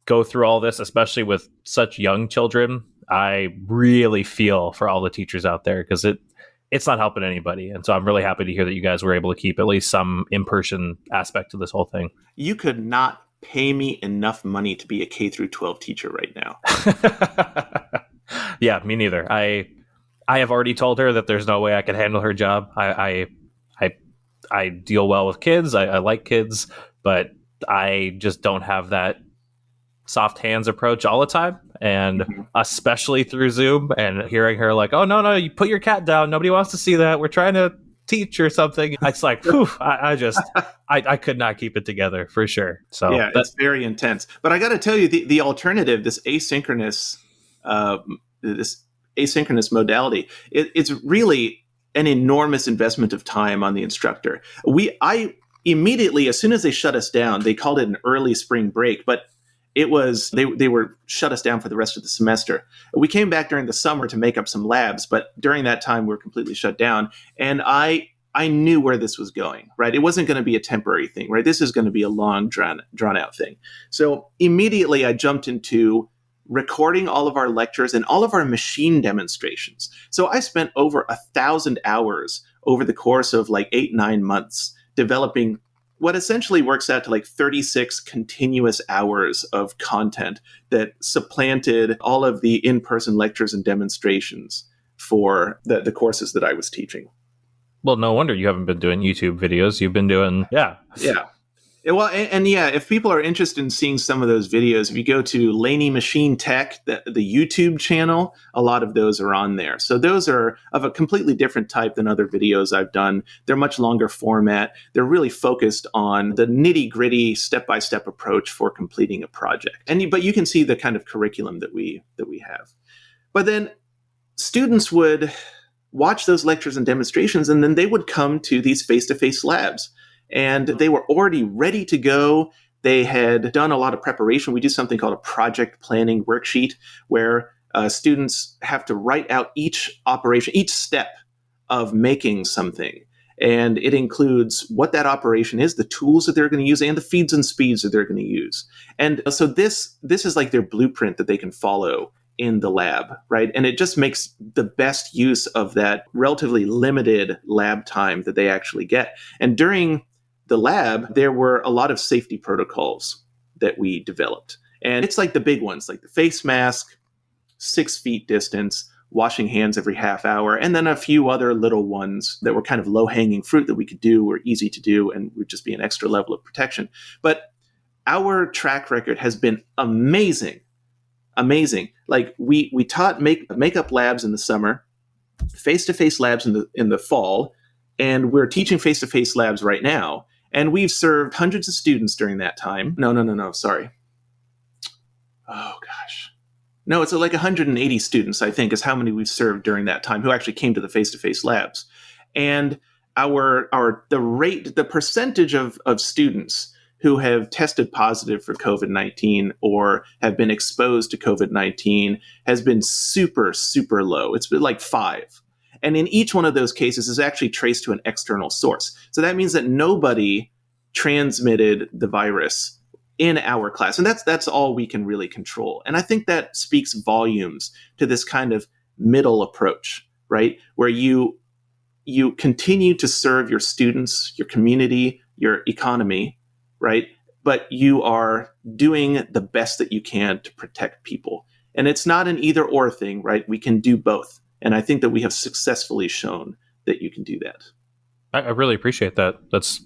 A: go through all this, especially with such young children, I really feel for all the teachers out there, because it's not helping anybody. And so I'm really happy to hear that you guys were able to keep at least some in-person aspect to this whole thing.
B: You could not pay me enough money to be a K through 12 teacher right now.
A: Yeah, me neither. I have already told her that there's no way I could handle her job. I deal well with kids. I like kids, but I just don't have that soft hands approach all the time, and
B: Mhm.
A: especially through Zoom, and hearing her like, "Oh no, you put your cat down. Nobody wants to see that. We're trying to teach or something." It's like, whew, I could not keep it together for sure. So
B: Yeah, it's very intense. But I got to tell you, the alternative, uh, this asynchronous modality, it's really an enormous investment of time on the instructor. I immediately, as soon as they shut us down, they called it an early spring break, but it was they were shut us down for the rest of the semester. We came back during the summer to make up some labs, but during that time we were completely shut down. And I knew where this was going, right? It wasn't going to be a temporary thing, right? This is going to be a long, drawn out thing. So immediately I jumped into recording all of our lectures and all of our machine demonstrations. So I spent over 1,000 hours over the course of like 8, 9 months developing what essentially works out to like 36 continuous hours of content that supplanted all of the in-person lectures and demonstrations for the courses that I was teaching.
A: well, no wonder you haven't been doing YouTube videos. You've been doing, yeah.
B: Yeah. Well, and yeah, if people are interested in seeing some of those videos, if you go to Laney Machine Tech, the YouTube channel, a lot of those are on there. So those are of a completely different type than other videos I've done. They're much longer format. They're really focused on the nitty gritty, step by step approach for completing a project. But you can see the kind of curriculum that we have. But then students would watch those lectures and demonstrations, and then they would come to these face-to-face labs. And they were already ready to go. They had done a lot of preparation. We do something called a project planning worksheet, where students have to write out each operation, each step of making something. And it includes what that operation is, the tools that they're going to use, and the feeds and speeds that they're going to use. And so this is like their blueprint that they can follow in the lab, right? And it just makes the best use of that relatively limited lab time that they actually get. And during the lab, there were a lot of safety protocols that we developed. And it's like the big ones, like the face mask, 6 feet distance, washing hands every half hour, and then a few other little ones that were kind of low-hanging fruit that we could do, were easy to do, and would just be an extra level of protection. But our track record has been amazing. Like we taught makeup labs in the summer, face-to-face labs in the fall, and we're teaching face-to-face labs right now. And we've served hundreds of students during that time. No, sorry. Oh gosh. No, it's like 180 students, I think, is how many we've served during that time who actually came to the face-to-face labs. And the percentage of students who have tested positive for COVID-19 or have been exposed to COVID-19 has been super, super low. It's been like 5. And in each one of those cases is actually traced to an external source. So that means that nobody transmitted the virus in our class. And that's all we can really control. And I think that speaks volumes to this kind of middle approach, right? Where you continue to serve your students, your community, your economy, right? But you are doing the best that you can to protect people. And it's not an either or thing, right? We can do both. And I think that we have successfully shown that you can do that.
A: I really appreciate that. That's,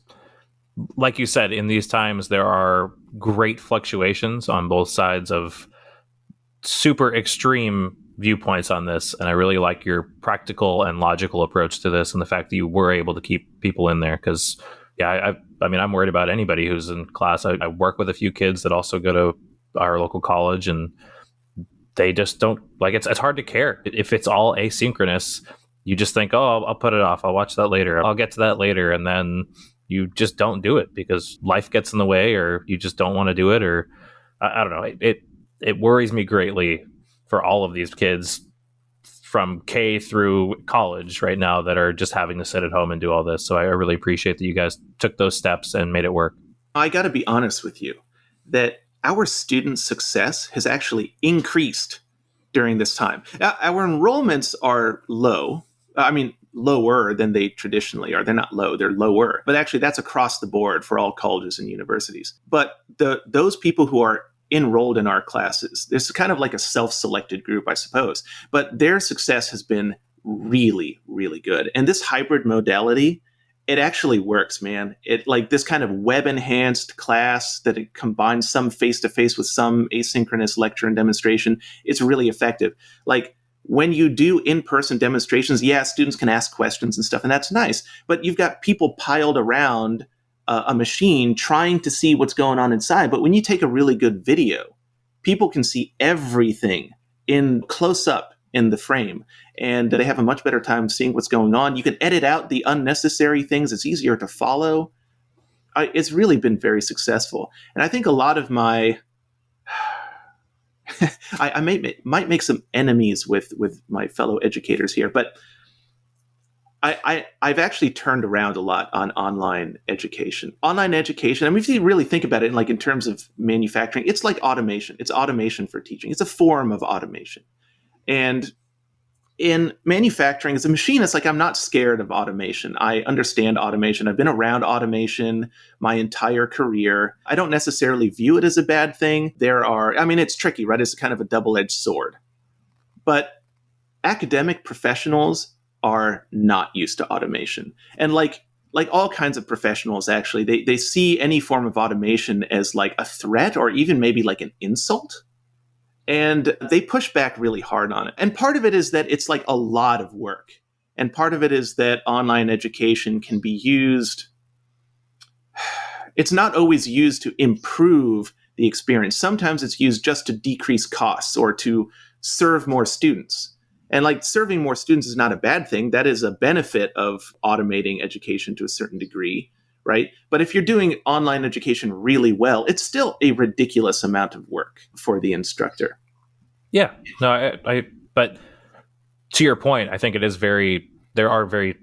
A: like you said, in these times, there are great fluctuations on both sides of super extreme viewpoints on this. And I really like your practical and logical approach to this, and the fact that you were able to keep people in there. Because, yeah, I mean, I'm worried about anybody who's in class. I work with a few kids that also go to our local college, and they just don't like it's hard to care if it's all asynchronous. You just think, oh, I'll put it off. I'll watch that later. I'll get to that later. And then you just don't do it because life gets in the way, or you just don't want to do it. Or I don't know. It worries me greatly for all of these kids from K through college right now that are just having to sit at home and do all this. So I really appreciate that you guys took those steps and made it work.
B: I got to be honest with you that our student success has actually increased during this time. Our enrollments are low. I mean, lower than they traditionally are. They're not low, they're lower. But actually, that's across the board for all colleges and universities. But those people who are enrolled in our classes, there's kind of like a self-selected group, I suppose. But their success has been really, really good. And this hybrid modality it actually works, man. It like this kind of web enhanced class that it combines some face to face with some asynchronous lecture and demonstration. It's really effective. Like when you do in person demonstrations, yeah, students can ask questions and stuff, and that's nice. But you've got people piled around a machine trying to see what's going on inside. But when you take a really good video, people can see everything in close up in the frame, and they have a much better time seeing what's going on. You can edit out the unnecessary things. It's easier to follow. It's really been very successful. And I think a lot of my I might make some enemies with my fellow educators here, but I've actually turned around a lot on online education. Online education, I mean, if you really think about it, like in terms of manufacturing, it's like automation. It's automation for teaching. It's a form of automation. And in manufacturing, as a machinist, like I'm not scared of automation. I understand automation. I've been around automation my entire career. I don't necessarily view it as a bad thing. It's tricky, right? It's kind of a double-edged sword. But academic professionals are not used to automation. And like all kinds of professionals, actually, they see any form of automation as like a threat or even maybe like an insult. And they push back really hard on it. And part of it is that it's like a lot of work. And part of it is that online education can be used. It's not always used to improve the experience. Sometimes it's used just to decrease costs or to serve more students. And like serving more students is not a bad thing. That is a benefit of automating education to a certain degree, right? But if you're doing online education really well, it's still a ridiculous amount of work for the instructor.
A: Yeah, no, but to your point, I think there are very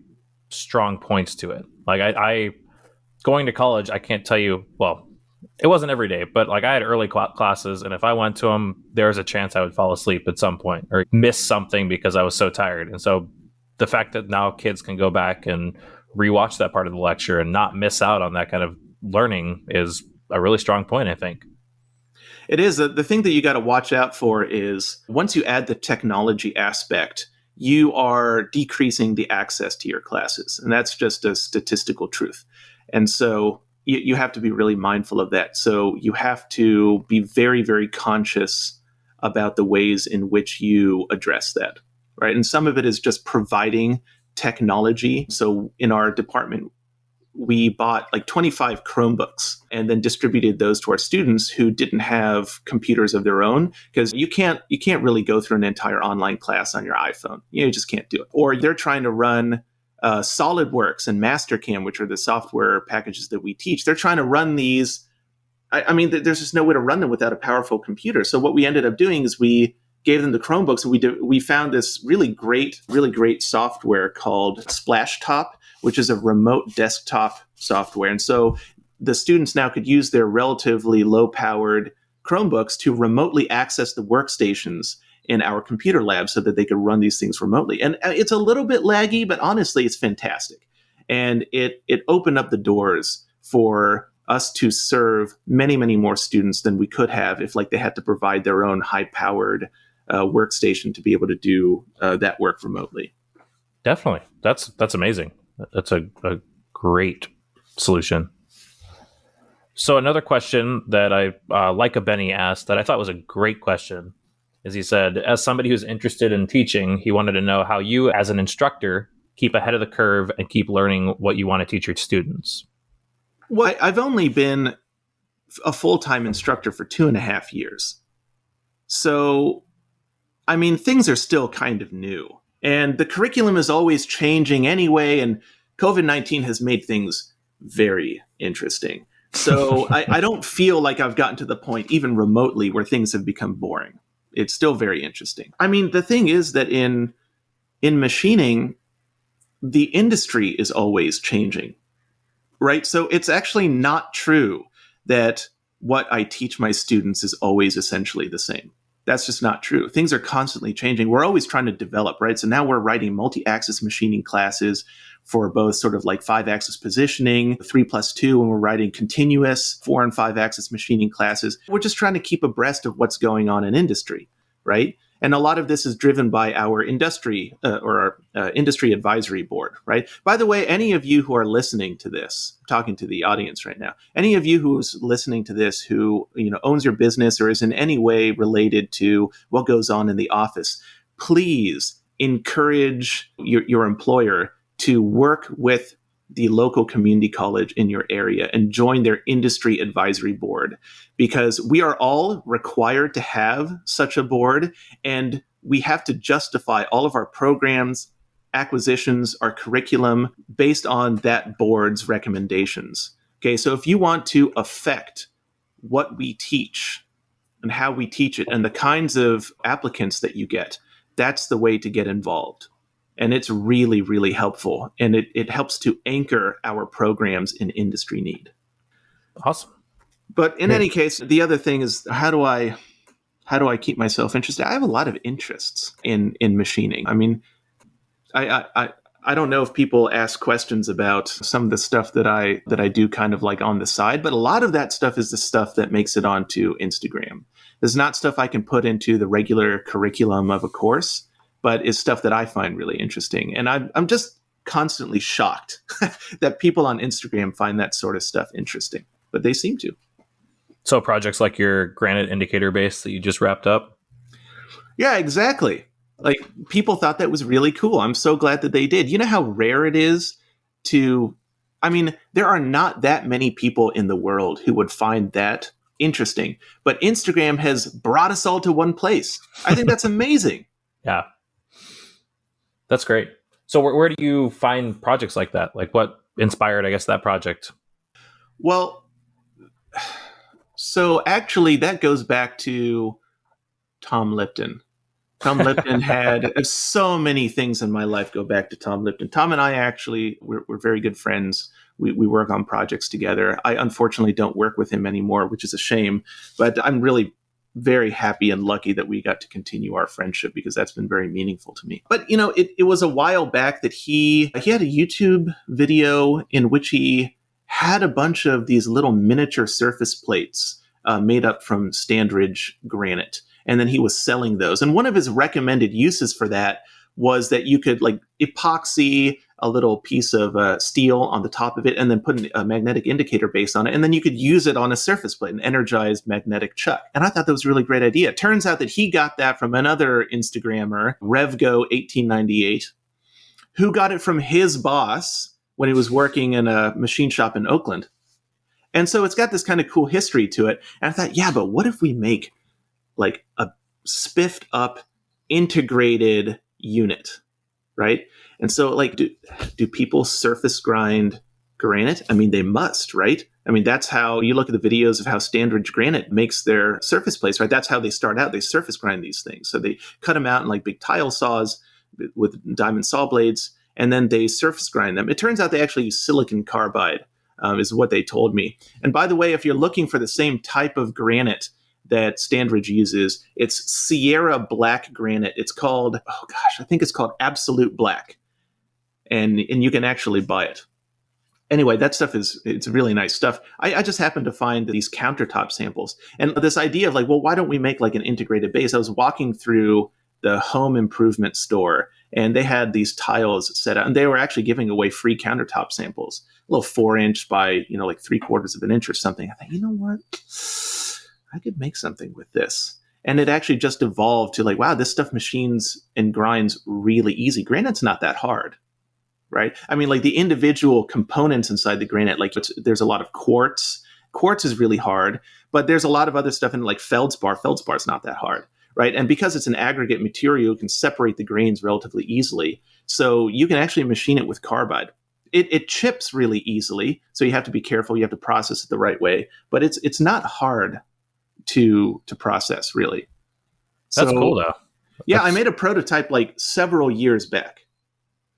A: strong points to it. Like I going to college, I can't tell you, well, it wasn't every day, but like I had early classes, and if I went to them, there was a chance I would fall asleep at some point or miss something because I was so tired. And so the fact that now kids can go back and rewatch that part of the lecture and not miss out on that kind of learning is a really strong point, I think.
B: It is. The thing that you got to watch out for is once you add the technology aspect, you are decreasing the access to your classes. And that's just a statistical truth. And so you have to be really mindful of that. So you have to be very, very conscious about the ways in which you address that, right? And some of it is just providing technology. So in our department, we bought like 25 Chromebooks and then distributed those to our students who didn't have computers of their own, because you can't really go through an entire online class on your iPhone. You just can't do it. Or they're trying to run SolidWorks and Mastercam, which are the software packages that we teach. They're trying to run these. There's just no way to run them without a powerful computer. So what we ended up doing is we gave them the Chromebooks, and we found this really great software called Splashtop, which is a remote desktop software. And so the students now could use their relatively low-powered Chromebooks to remotely access the workstations in our computer lab so that they could run these things remotely. And it's a little bit laggy, but honestly, it's fantastic. And it opened up the doors for us to serve many, many more students than we could have if like they had to provide their own high-powered workstation to be able to do that work remotely.
A: Definitely. That's amazing. That's a great solution. So another question that like a Benny asked that I thought was a great question is he said, as somebody who's interested in teaching, he wanted to know how you as an instructor keep ahead of the curve and keep learning what you want to teach your students.
B: Well, I've only been a full-time instructor for 2.5 years. So, things are still kind of new. And the curriculum is always changing anyway, and COVID-19 has made things very interesting. So I don't feel like I've gotten to the point, even remotely, where things have become boring. It's still very interesting. The thing is that in machining, the industry is always changing, right? So it's actually not true that what I teach my students is always essentially the same. That's just not true. Things are constantly changing. We're always trying to develop, right? So now we're writing multi-axis machining classes for both sort of like 5-axis positioning, 3+2, and we're writing continuous 4 and 5-axis machining classes. We're just trying to keep abreast of what's going on in industry, right? And a lot of this is driven by our industry or our industry advisory board, right? By the way, any of you who are listening to this, talking to the audience right now, any of you who's listening to this who owns your business or is in any way related to what goes on in the office, please encourage your employer to work with the local community college in your area and join their industry advisory board, because we are all required to have such a board, and we have to justify all of our programs, acquisitions, our curriculum based on that board's recommendations. Okay, so if you want to affect what we teach and how we teach it and the kinds of applicants that you get, that's the way to get involved. And it's really, really helpful. And it helps to anchor our programs in industry need.
A: Awesome.
B: But in any case, the other thing is, how do I keep myself interested? I have a lot of interests in machining. I mean, I don't know if people ask questions about some of the stuff that I do kind of like on the side, but a lot of that stuff is the stuff that makes it onto Instagram. It's not stuff I can put into the regular curriculum of a course, but it's stuff that I find really interesting. And I'm just constantly shocked that people on Instagram find that sort of stuff interesting, but they seem to.
A: So projects like your granite indicator base that you just wrapped up?
B: Yeah, exactly. Like, people thought that was really cool. I'm so glad that they did. You know how rare it is there are not that many people in the world who would find that interesting, but Instagram has brought us all to one place. I think that's amazing.
A: Yeah. That's great. So where do you find projects like that? Like, what inspired, I guess, that project?
B: Well, so actually that goes back to Tom Lipton. Tom Lipton had so many things in my life go back to Tom Lipton. Tom and I actually, we're very good friends. We work on projects together. I unfortunately don't work with him anymore, which is a shame, but I'm really very happy and lucky that we got to continue our friendship, because that's been very meaningful to me. But, it was a while back that he had a YouTube video in which he had a bunch of these little miniature surface plates made up from Standridge granite. And then he was selling those. And one of his recommended uses for that was that you could like epoxy a little piece of steel on the top of it and then put a magnetic indicator base on it. And then you could use it on a surface plate, an energized magnetic chuck. And I thought that was a really great idea. It turns out that he got that from another Instagrammer, Revgo1898, who got it from his boss when he was working in a machine shop in Oakland. And so it's got this kind of cool history to it. And I thought, yeah, but what if we make like a spiffed up integrated unit, right? And so like, do people surface grind granite? I mean, they must, right? I mean, that's how you look at the videos of how Standridge granite makes their surface plates, right? That's how they start out. They surface grind these things. So they cut them out in like big tile saws with diamond saw blades, and then they surface grind them. It turns out they actually use silicon carbide, is what they told me. And by the way, if you're looking for the same type of granite that Standridge uses, it's Sierra Black granite. It's called, I think it's called Absolute Black. And you can actually buy it. Anyway, that stuff it's really nice stuff. I just happened to find these countertop samples. And this idea of like, well, why don't we make like an integrated base? I was walking through the home improvement store, and they had these tiles set out, and they were actually giving away free countertop samples, a little 4-inch by, like 3/4 of an inch or something. I thought, you know what? I could make something with this. And it actually just evolved to like, wow, this stuff machines and grinds really easy. Granite's not that hard, right? I mean, like the individual components inside the granite, like there's a lot of quartz. Quartz is really hard, but there's a lot of other stuff in like feldspar. Feldspar not that hard, right? And because it's an aggregate material, you can separate the grains relatively easily. So you can actually machine it with carbide. It chips really easily, so you have to be careful. You have to process it the right way, but it's not hard to process, really.
A: That's cool, though.
B: Yeah, I made a prototype like several years back,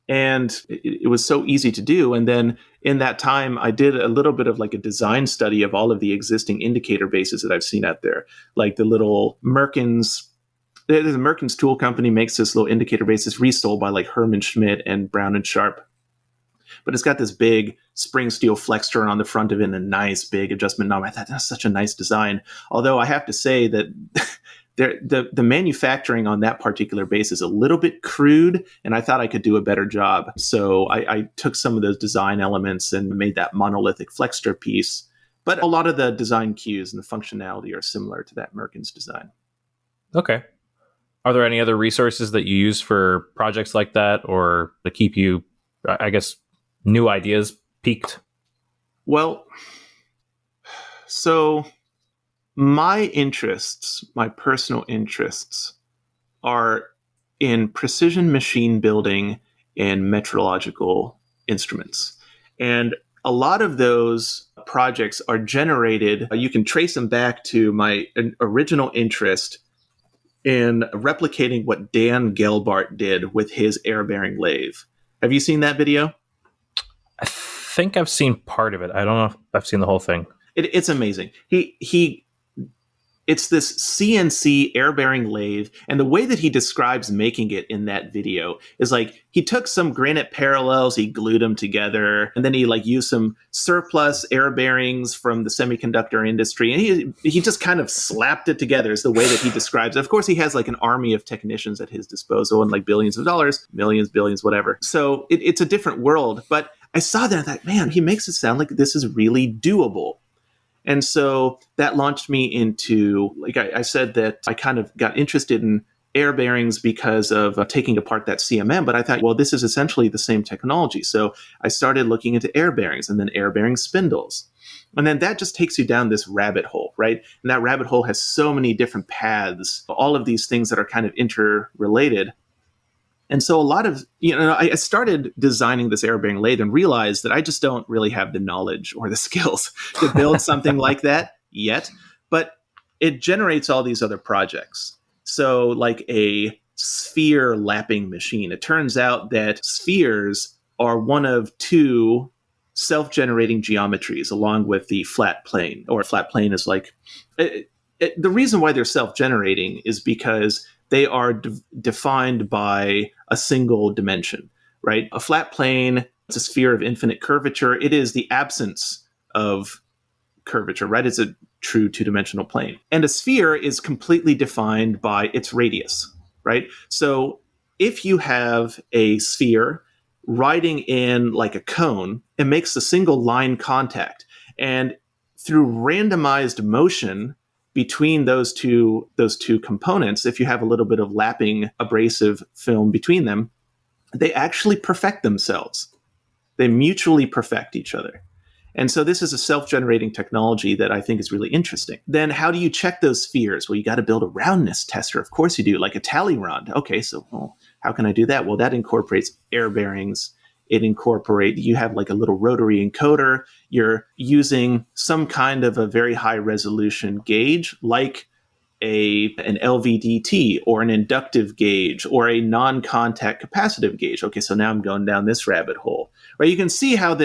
B: and it was so easy to do. And then in that time, I did a little bit of like a design study of all of the existing indicator bases that I've seen out there, like the little Merkins. The Merkins tool company makes this little indicator base. It's resold by like Herman Schmidt and Brown and Sharp. But it's got this big spring steel flex turn on the front of it and a nice big adjustment knob. I thought that's such a nice design. Although I have to say that the manufacturing on that particular base is a little bit crude, and I thought I could do a better job. So I took some of those design elements and made that monolithic Flexter piece. But a lot of the design cues and the functionality are similar to that Merkins design.
A: Okay. Are there any other resources that you use for projects like that, or to keep you, I guess, new ideas peaked?
B: Well, so my interests, my personal interests, are in precision machine building and metrological instruments. And a lot of those projects are generated, you can trace them back to my original interest in replicating what Dan Gelbart did with his air-bearing lathe. Have you seen that video?
A: I think I've seen part of it. I don't know if I've seen the whole thing.
B: It's amazing. It's this CNC air-bearing lathe, and the way that he describes making it in that video is like he took some granite parallels, he glued them together, and then he like used some surplus air bearings from the semiconductor industry, and he just kind of slapped it together is the way that he describes it. Of course, he has like an army of technicians at his disposal and like billions of dollars, millions, billions, whatever. So it's a different world, but I saw that and I thought, man, he makes it sound like this is really doable. And so that launched me into, like I said, that I kind of got interested in air bearings because of taking apart that CMM. But I thought, well, this is essentially the same technology. So I started looking into air bearings and then air bearing spindles. And then that just takes you down this rabbit hole, right? And that rabbit hole has so many different paths, all of these things that are kind of interrelated. And so a lot of, I started designing this air-bearing lathe and realized that I just don't really have the knowledge or the skills to build something like that yet. But it generates all these other projects. So like a sphere lapping machine. It turns out that spheres are one of two self-generating geometries along with the flat plane, or flat plane is like, the reason why they're self-generating is because they are defined by a single dimension, right? A flat plane, it's a sphere of infinite curvature. It is the absence of curvature, right? It's a true two-dimensional plane. And a sphere is completely defined by its radius, right? So if you have a sphere riding in like a cone, it makes a single line contact. And through randomized motion between those two components, if you have a little bit of lapping abrasive film between them, they actually perfect themselves. They mutually perfect each other. And so this is a self-generating technology that I think is really interesting. Then how do you check those spheres? Well, you got to build a roundness tester. Of course you do, like a Talleyrand. Okay, so how can I do that? Well, that incorporates air bearings. You have like a little rotary encoder. You're using some kind of a very high resolution gauge, like an LVDT or an inductive gauge or a non-contact capacitive gauge. Okay, so now I'm going down this rabbit hole. Right? You can see how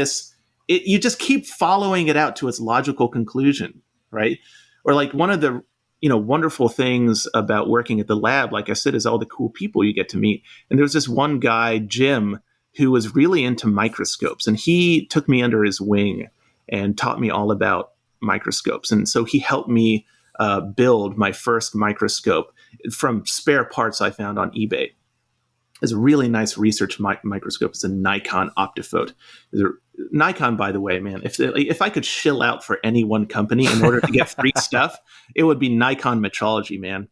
B: you just keep following it out to its logical conclusion, right? Or like one of the wonderful things about working at the lab, like I said, is all the cool people you get to meet. And there's this one guy, Jim, who was really into microscopes, and he took me under his wing and taught me all about microscopes. And so he helped me build my first microscope from spare parts I found on eBay. It's a really nice research microscope. It's a Nikon Optiphot. Nikon, by the way, man, if I could shill out for any one company in order to get free stuff, it would be Nikon Metrology, man.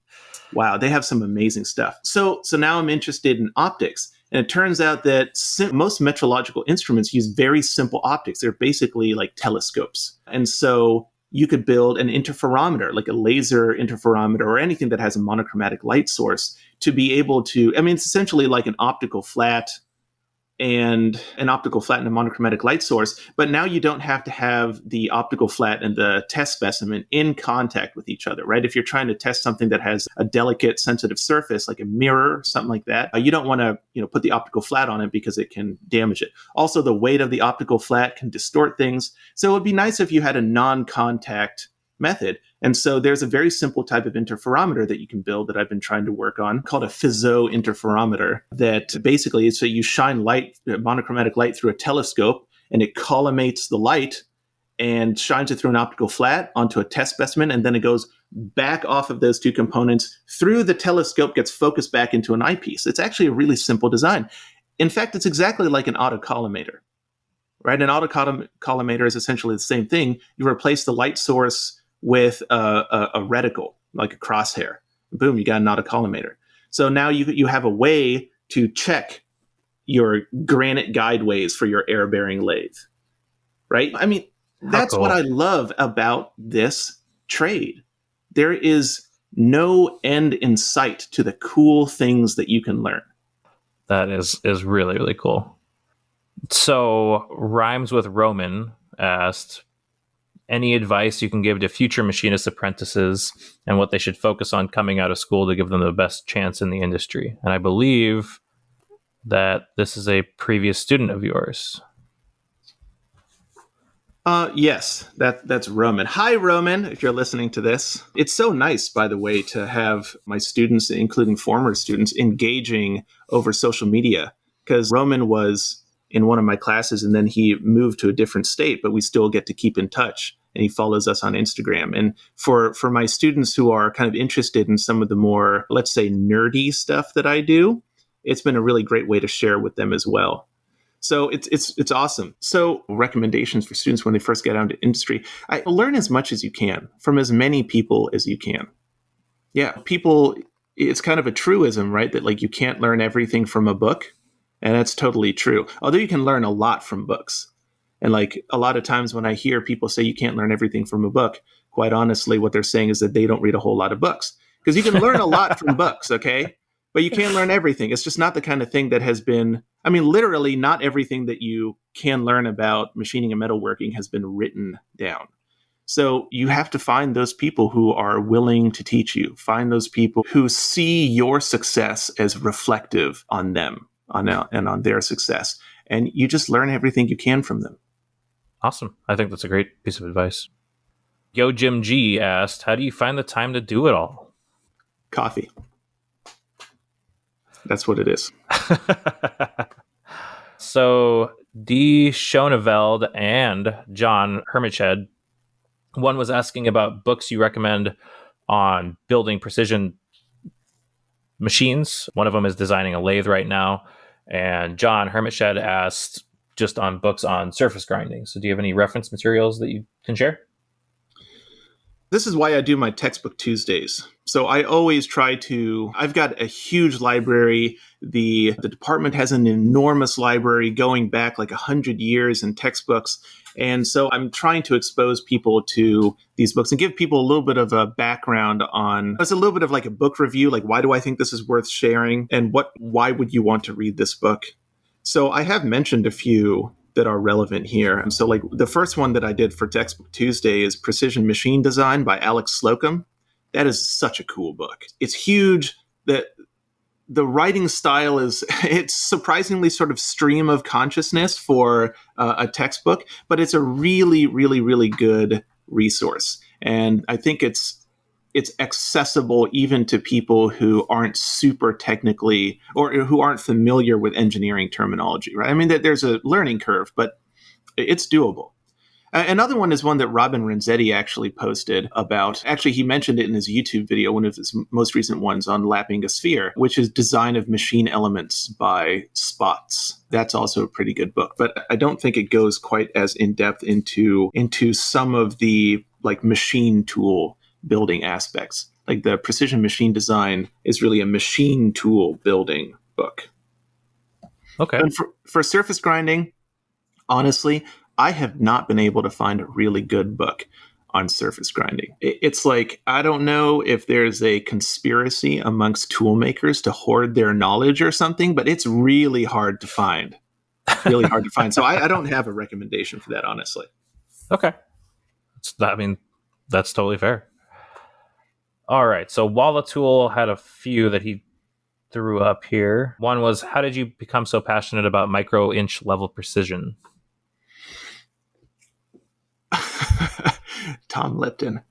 B: Wow, they have some amazing stuff. So now I'm interested in optics. And it turns out that most metrological instruments use very simple optics. They're basically like telescopes. And so you could build an interferometer, like a laser interferometer or anything that has a monochromatic light source to be able to, it's essentially like an optical flat and a monochromatic light source. But now you don't have to have the optical flat and the test specimen in contact with each other, right? If you're trying to test something that has a delicate, sensitive surface, like a mirror or something like that, you don't want to put the optical flat on it because it can damage it. Also, the weight of the optical flat can distort things. So it would be nice if you had a non-contact method. And so there's a very simple type of interferometer that you can build that I've been trying to work on called a Fizeau interferometer that basically you shine light, monochromatic light through a telescope and it collimates the light and shines it through an optical flat onto a test specimen, and then it goes back off of those two components through the telescope, gets focused back into an eyepiece. It's actually a really simple design. In fact, it's exactly like an autocollimator, right? An autocollimator is essentially the same thing. You replace the light source with a reticle, like a crosshair. Boom, you got an autocollimator. So now you have a way to check your granite guideways for your air-bearing lathe, right? I mean, that's
A: cool.
B: what I love about this trade. There is no end in sight to the cool things that you can learn.
A: That is really, really cool. So, Rhymes with Roman asked, any advice you can give to future machinist apprentices and what they should focus on coming out of school to give them the best chance in the industry? And I believe that this is a previous student of yours.
B: Yes, that's Roman. Hi, Roman, if you're listening to this. It's so nice, by the way, to have my students, including former students, engaging over social media, because Roman was in one of my classes and then he moved to a different state, but we still get to keep in touch. And he follows us on Instagram. And for my students who are kind of interested in some of the more, let's say, nerdy stuff that I do, it's been a really great way to share with them as well. So it's awesome. So recommendations for students when they first get out into industry, learn as much as you can from as many people as you can. Yeah, people, it's kind of a truism, right? That like you can't learn everything from a book. And that's totally true. Although you can learn a lot from books. And like a lot of times when I hear people say you can't learn everything from a book, quite honestly, what they're saying is that they don't read a whole lot of books. Because you can learn a lot from books, okay? But you can't learn everything. It's just not the kind of thing that has been, I mean, literally not everything that you can learn about machining and metalworking has been written down. So you have to find those people who are willing to teach you, find those people who see your success as reflective on them and on their success. And you just learn everything you can from them.
A: Awesome. I think that's a great piece of advice. Yo Jim G asked, how do you find the time to do it all?
B: Coffee. That's what it is.
A: So D. Schoneveld and John Hermiched, one was asking about books you recommend on building precision machines. One of them is designing a lathe right now. And John Hermiched asked just on books on surface grinding. So do you have any reference materials that you can share?
B: This is why I do my textbook Tuesdays. So I always try to, I've got a huge library. The department has an enormous library going back like 100 years in textbooks. And so I'm trying to expose people to these books and give people a little bit of a background on, it's a little bit of like a book review, like why do I think this is worth sharing and why would you want to read this book? So I have mentioned a few that are relevant here. And so like the first one that I did for Textbook Tuesday is Precision Machine Design by Alex Slocum. That is such a cool book. It's huge. The writing style it's surprisingly sort of stream of consciousness for a textbook, but it's a really, really, really good resource. And I think it's accessible even to people who aren't super technically or who aren't familiar with engineering terminology, right? I mean, there's a learning curve, but it's doable. Another one is one that Robin Renzetti actually posted about. Actually, he mentioned it in his YouTube video, one of his most recent ones on lapping a sphere, which is Design of Machine Elements by Spots. That's also a pretty good book, but I don't think it goes quite as in-depth into some of the like machine tool building aspects. Like the Precision Machine Design is really a machine tool building book.
A: Okay.
B: And for surface grinding, honestly, I have not been able to find a really good book on surface grinding. It's like, I don't know if there's a conspiracy amongst tool makers to hoard their knowledge or something, but it's really hard to find. Really hard to find. So I don't have a recommendation for that, honestly.
A: Okay. That's totally fair. All right. So Walla Tool had a few that he threw up here. One was, how did you become so passionate about micro-inch level precision?
B: Tom Lipton.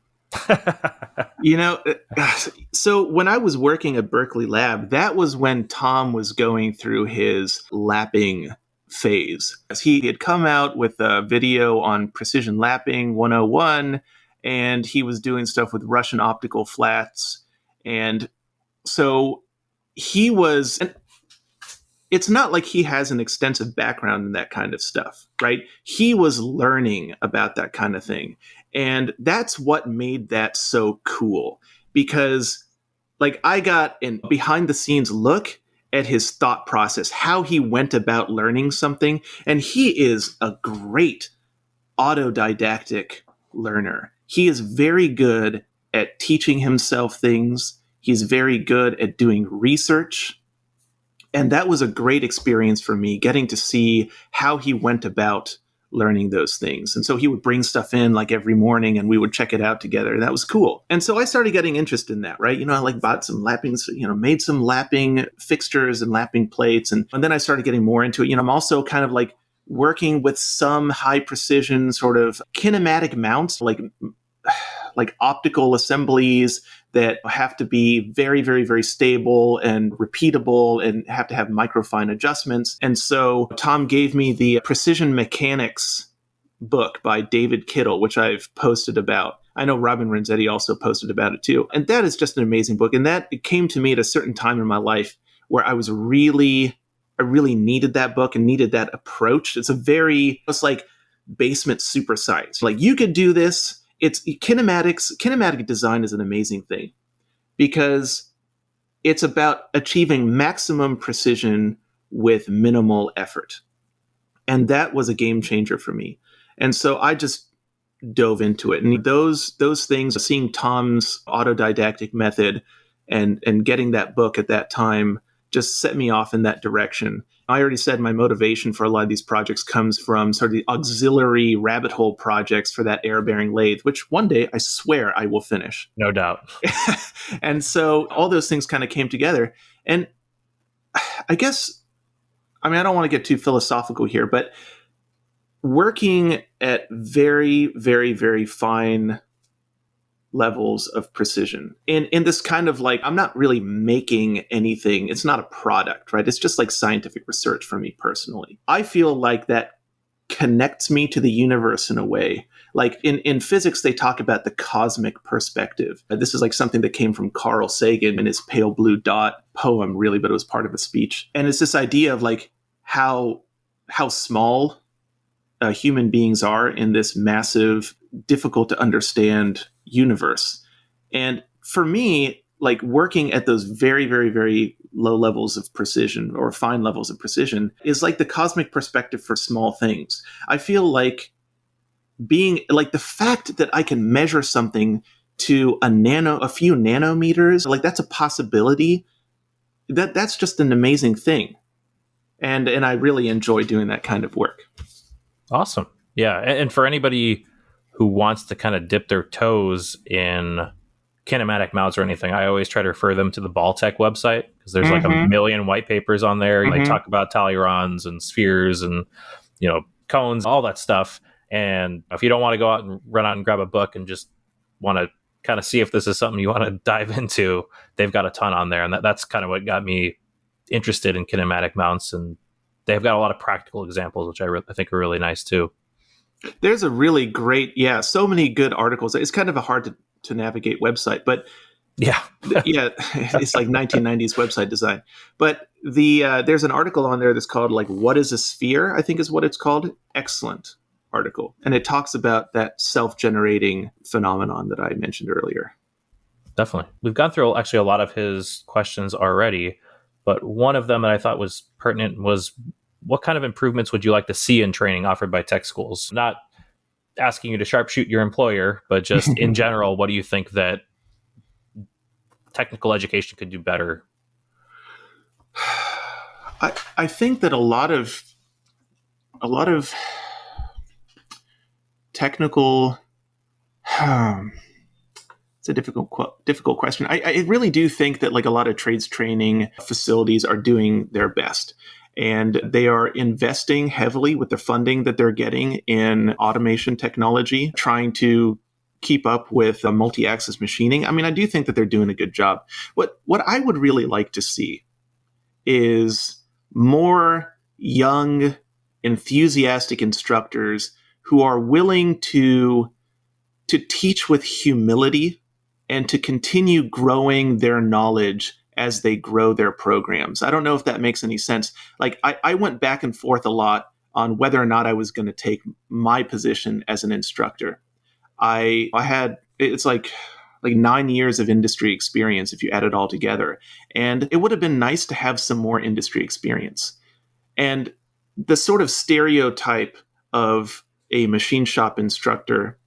B: So when I was working at Berkeley Lab, that was when Tom was going through his lapping phase. He had come out with a video on precision lapping 101, and he was doing stuff with Russian optical flats. And so he was, and it's not like he has an extensive background in that kind of stuff, right? He was learning about that kind of thing. And that's what made that so cool, because like I got an behind the scenes look at his thought process, how he went about learning something. And he is a great autodidactic learner. He is very good at teaching himself things. He's very good at doing research. And that was a great experience for me, getting to see how he went about learning those things. And so he would bring stuff in like every morning and we would check it out together. And that was cool. And so I started getting interested in that, right? I like bought some lappings, made some lapping fixtures and lapping plates. And then I started getting more into it. I'm also kind of like working with some high precision sort of kinematic mounts, like optical assemblies that have to be very, very, very stable and repeatable and have to have microfine adjustments. And so Tom gave me the Precision Mechanics book by David Kittle, which I've posted about. I know Robin Renzetti also posted about it too. And that is just an amazing book. And it came to me at a certain time in my life where I really needed that book and needed that approach. It's like basement super science. Like you could do this. It's kinematic design is an amazing thing because it's about achieving maximum precision with minimal effort. And that was a game changer for me. And so I just dove into it. And those things, seeing Tom's autodidactic method and getting that book at that time just set me off in that direction. I already said my motivation for a lot of these projects comes from sort of the auxiliary rabbit hole projects for that air-bearing lathe, which one day I swear I will finish.
A: No doubt.
B: And so all those things kind of came together. And I guess, I don't want to get too philosophical here, but working at very, very, very fine levels of precision in this kind of like, I'm not really making anything. It's not a product, right? It's just like scientific research for me personally. I feel like that connects me to the universe in a way. Like in physics, they talk about the cosmic perspective. This is like something that came from Carl Sagan in his Pale Blue Dot poem, really, but it was part of a speech. And it's this idea of like how small human beings are in this massive, difficult to understand universe. And for me, like working at those very, very, very low levels of precision or fine levels of precision is like the cosmic perspective for small things. I feel like being like the fact that I can measure something to a few nanometers, like that's a possibility. That's just an amazing thing. And I really enjoy doing that kind of work.
A: Awesome. Yeah. And for anybody who wants to kind of dip their toes in kinematic mounts or anything, I always try to refer them to the Baltech website because there's like a million white papers on there. They talk about talurons and spheres and, cones, all that stuff. And if you don't want to go out and run out and grab a book and just want to kind of see if this is something you want to dive into, they've got a ton on there. And that's kind of what got me interested in kinematic mounts. And they've got a lot of practical examples, which I think are really nice too.
B: There's a really great, so many good articles. It's kind of a hard to navigate website, but
A: yeah,
B: it's like 1990s website design. But there's an article on there that's called like, "What is a Sphere?" I think is what it's called. Excellent article. And it talks about that self-generating phenomenon that I mentioned earlier.
A: Definitely. We've gone through actually a lot of his questions already, but one of them that I thought was pertinent was, what kind of improvements would you like to see in training offered by tech schools? Not asking you to sharpshoot your employer, but just in general, what do you think that technical education could do better?
B: I think that a lot of technical, it's a difficult question. I really do think that like a lot of trades training facilities are doing their best. And they are investing heavily with the funding that they're getting in automation technology, trying to keep up with multi-axis machining. I do think that they're doing a good job. What I would really like to see is more young enthusiastic instructors who are willing to teach with humility and to continue growing their knowledge as they grow their programs. I don't know if that makes any sense. Like I went back and forth a lot on whether or not I was going to take my position as an instructor. I had, it's like 9 years of industry experience if you add it all together. And it would have been nice to have some more industry experience. And the sort of stereotype of a machine shop instructor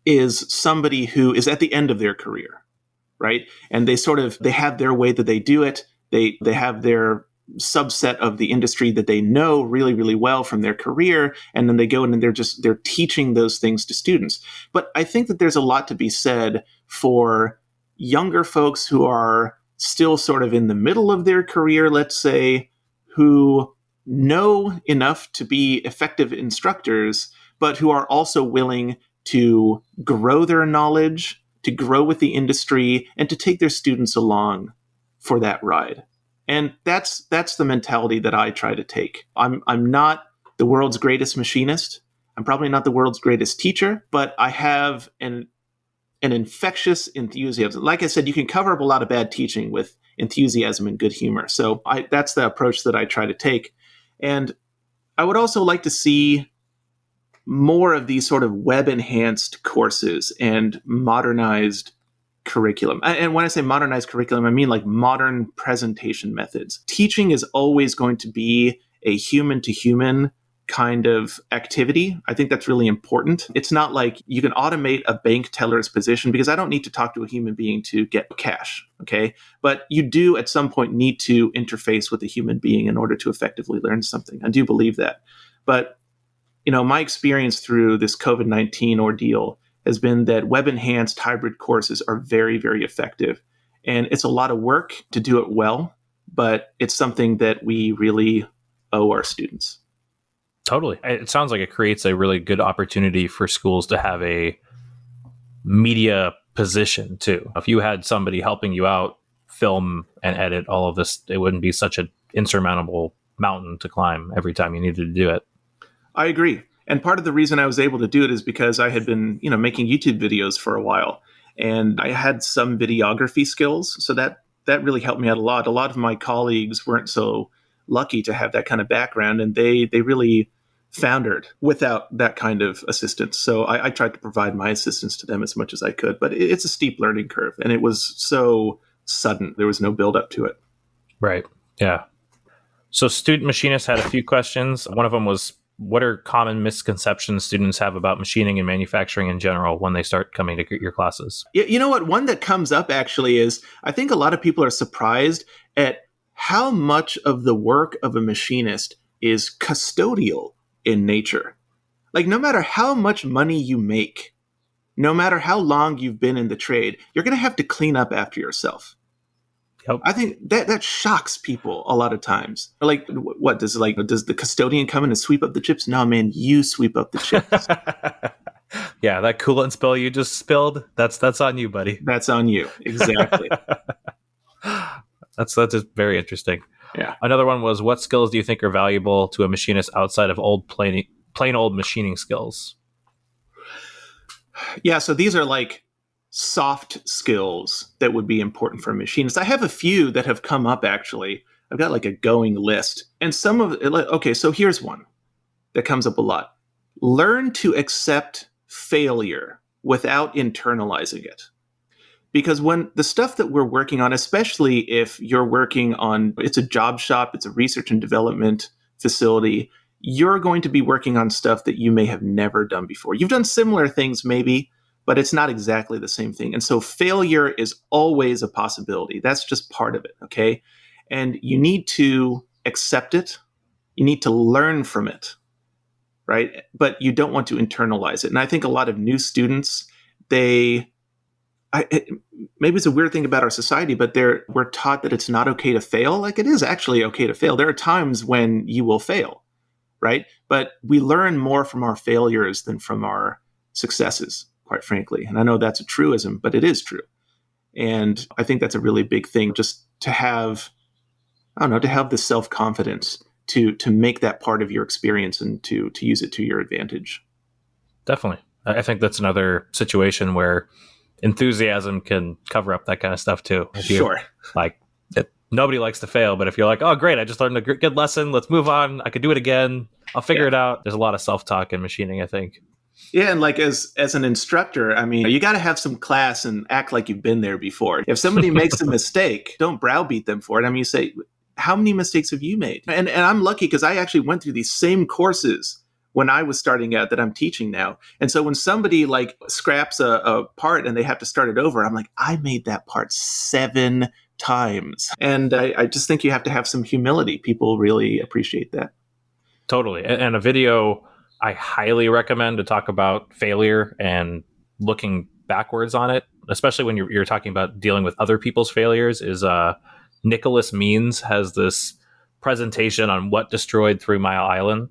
B: is somebody who is at the end of their career, right? And they have their way that they do it. They have their subset of the industry that they know really, really well from their career. And then they go in and they're teaching those things to students. But I think that there's a lot to be said for younger folks who are still sort of in the middle of their career, let's say, who know enough to be effective instructors, but who are also willing to grow their knowledge, to grow with the industry, and to take their students along for that ride. And that's the mentality that I try to take. I'm not the world's greatest machinist. I'm probably not the world's greatest teacher, but I have an infectious enthusiasm. Like I said, you can cover up a lot of bad teaching with enthusiasm and good humor. So that's the approach that I try to take. And I would also like to see more of these sort of web-enhanced courses and modernized curriculum. And when I say modernized curriculum, I mean like modern presentation methods. Teaching is always going to be a human-to-human kind of activity. I think that's really important. It's not like you can automate a bank teller's position because I don't need to talk to a human being to get cash, okay? But you do at some point need to interface with a human being in order to effectively learn something. I do believe that. But my experience through this COVID-19 ordeal has been that web-enhanced hybrid courses are very, very effective. And it's a lot of work to do it well, but it's something that we really owe our students.
A: Totally. It sounds like it creates a really good opportunity for schools to have a media position too. If you had somebody helping you out, film and edit all of this, it wouldn't be such an insurmountable mountain to climb every time you needed to do it.
B: I agree. And part of the reason I was able to do it is because I had been, making YouTube videos for a while, and I had some videography skills. So that really helped me out a lot. A lot of my colleagues weren't so lucky to have that kind of background, and they really foundered without that kind of assistance. So I tried to provide my assistance to them as much as I could, but it's a steep learning curve, and it was so sudden. There was no build up to it.
A: Right. Yeah. So student machinists had a few questions. One of them was, what are common misconceptions students have about machining and manufacturing in general when they start coming to your classes?
B: You know what? One that comes up actually is, I think a lot of people are surprised at how much of the work of a machinist is custodial in nature. Like, no matter how much money you make, no matter how long you've been in the trade, you're going to have to clean up after yourself.
A: Yep.
B: I think that shocks people a lot of times. Like, what does the custodian come in and sweep up the chips? No, man, you sweep up the chips.
A: Yeah, that coolant spill you just spilled, that's on you, buddy.
B: That's on you. Exactly.
A: That's just very interesting.
B: Yeah.
A: Another one was, what skills do you think are valuable to a machinist outside of plain old machining skills?
B: Yeah, so these are like soft skills that would be important for a machinist. I have a few that have come up, actually. I've got like a going list. And some of it, okay, so here's one that comes up a lot. Learn to accept failure without internalizing it. Because when the stuff that we're working on, especially if you're working on, it's a job shop, it's a research and development facility, you're going to be working on stuff that you may have never done before. You've done similar things maybe, but it's not exactly the same thing. And so failure is always a possibility. That's just part of it, okay? And you need to accept it. You need to learn from it, right? But you don't want to internalize it. And I think a lot of new students, maybe it's a weird thing about our society, but we're taught that it's not okay to fail. Like, it is actually okay to fail. There are times when you will fail, right? But we learn more from our failures than from our successes, quite frankly. And I know that's a truism, but it is true. And I think that's a really big thing, just to have, the self-confidence to make that part of your experience and to use it to your advantage.
A: Definitely. I think that's another situation where enthusiasm can cover up that kind of stuff too.
B: Sure.
A: Like, nobody likes to fail, but if you're like, oh, great, I just learned a good lesson. Let's move on. I could do it again. I'll figure it out. There's a lot of self-talk in machining, I think.
B: Yeah, and like as an instructor, I mean, you got to have some class and act like you've been there before. If somebody makes a mistake, don't browbeat them for it. I mean, you say, how many mistakes have you made? And I'm lucky because I actually went through these same courses when I was starting out that I'm teaching now. And so when somebody like scraps a part and they have to start it over, I'm like, I made that part 7 times. And I just think you have to have some humility. People really appreciate that.
A: Totally. And a video I highly recommend to talk about failure and looking backwards on it, especially when you're talking about dealing with other people's failures, is Nicholas Means has this presentation on what destroyed 3 Mile Island.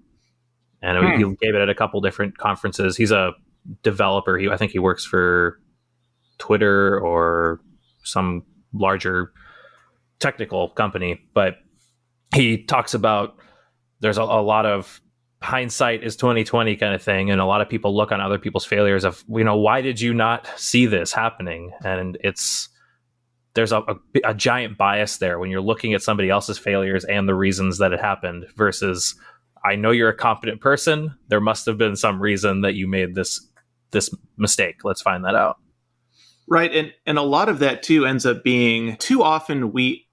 A: And he gave it at a couple different conferences. He's a developer. I think he works for Twitter or some larger technical company. But he talks about there's a lot of hindsight is 2020 kind of thing. And a lot of people look on other people's failures of, why did you not see this happening? And there's a giant bias there when you're looking at somebody else's failures and the reasons that it happened versus, I know you're a competent person. There must have been some reason that you made this mistake. Let's find that out.
B: Right. And a lot of that too ends up being too often we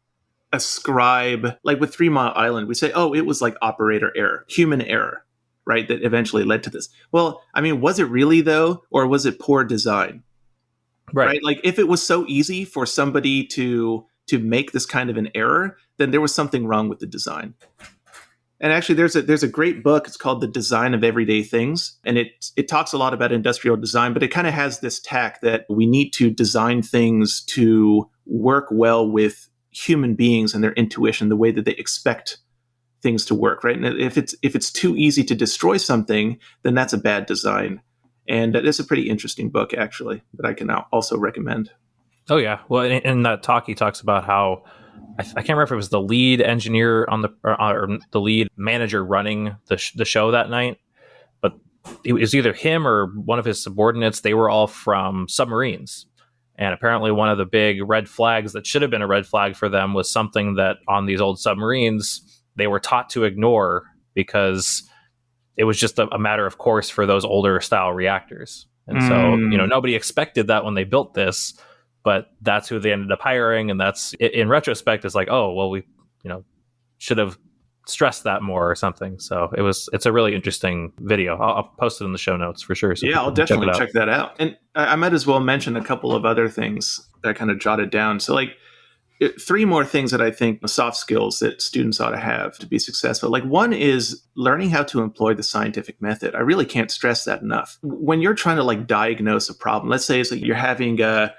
B: ascribe, like with 3 Mile Island, we say, oh, it was like operator error, human error, right? That eventually led to this. Well, I mean, was it really though? Or was it poor design? Right? Like if it was so easy for somebody to make this kind of an error, then there was something wrong with the design. And actually, there's a great book. It's called The Design of Everyday Things. And it talks a lot about industrial design, but it kind of has this tack that we need to design things to work well with human beings and their intuition, the way that they expect things to work, right? And if it's too easy to destroy something, then that's a bad design. And it's a pretty interesting book, actually, that I can also recommend.
A: Oh, yeah. Well, in that talk, he talks about how I can't remember if it was the lead engineer or the lead manager running the show that night, but it was either him or one of his subordinates. They were all from submarines. And apparently one of the big red flags that should have been a red flag for them was something that on these old submarines, they were taught to ignore because it was just a matter of course for those older style reactors. And so, nobody expected that when they built this, but that's who they ended up hiring. And that's, in retrospect, it's like, oh, well, we, should have stressed that more or something. So it's a really interesting video. I'll post it in the show notes for sure. So
B: yeah, I'll definitely check that out. And I might as well mention a couple of other things that I kind of jotted down. So like 3 more things that I think soft skills that students ought to have to be successful. Like one is learning how to employ the scientific method. I really can't stress that enough. When you're trying to like diagnose a problem, let's say it's like you're having a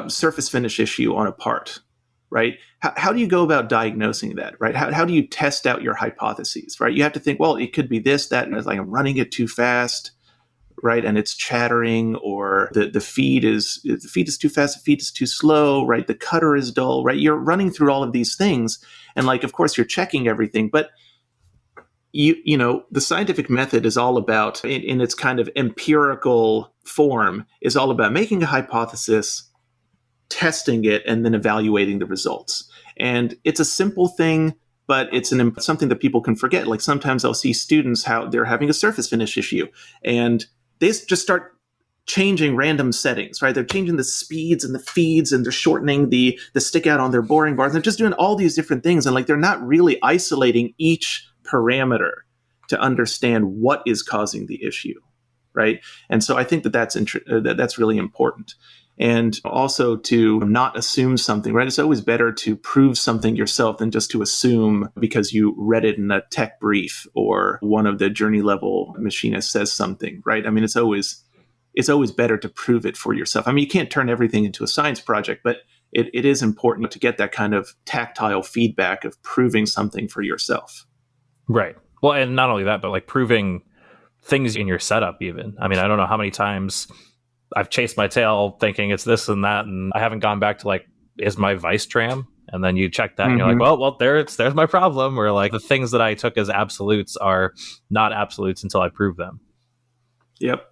B: surface finish issue on a part, right? How do you go about diagnosing that, right? How do you test out your hypotheses, right? You have to think, well, it could be this, that, and it's like I'm running it too fast, right? And it's chattering, or the feed is too fast, the feed is too slow, right? The cutter is dull, right? You're running through all of these things, and like, of course, you're checking everything, but the scientific method is all about, in its kind of empirical form, is all about making a hypothesis, testing it, and then evaluating the results. And it's a simple thing, but it's something that people can forget. Like sometimes I'll see students how they're having a surface finish issue, and they just start changing random settings, right? They're changing the speeds and the feeds, and they're shortening the stick out on their boring bars. They're just doing all these different things, and like they're not really isolating each parameter to understand what is causing the issue, right? And so I think that's really important. And also to not assume something, right? It's always better to prove something yourself than just to assume because you read it in a tech brief or one of the journey level machinists says something, right? I mean, it's always better to prove it for yourself. I mean, you can't turn everything into a science project, but it is important to get that kind of tactile feedback of proving something for yourself.
A: Right. Well, and not only that, but like proving things in your setup even. I mean, I don't know how many times I've chased my tail thinking it's this and that, and I haven't gone back to like, is my vice tram And then you check that and you're like,
B: Mm-hmm.
A: well, there's my problem. Or like the things that I took as absolutes are not absolutes until I prove them.
B: Yep.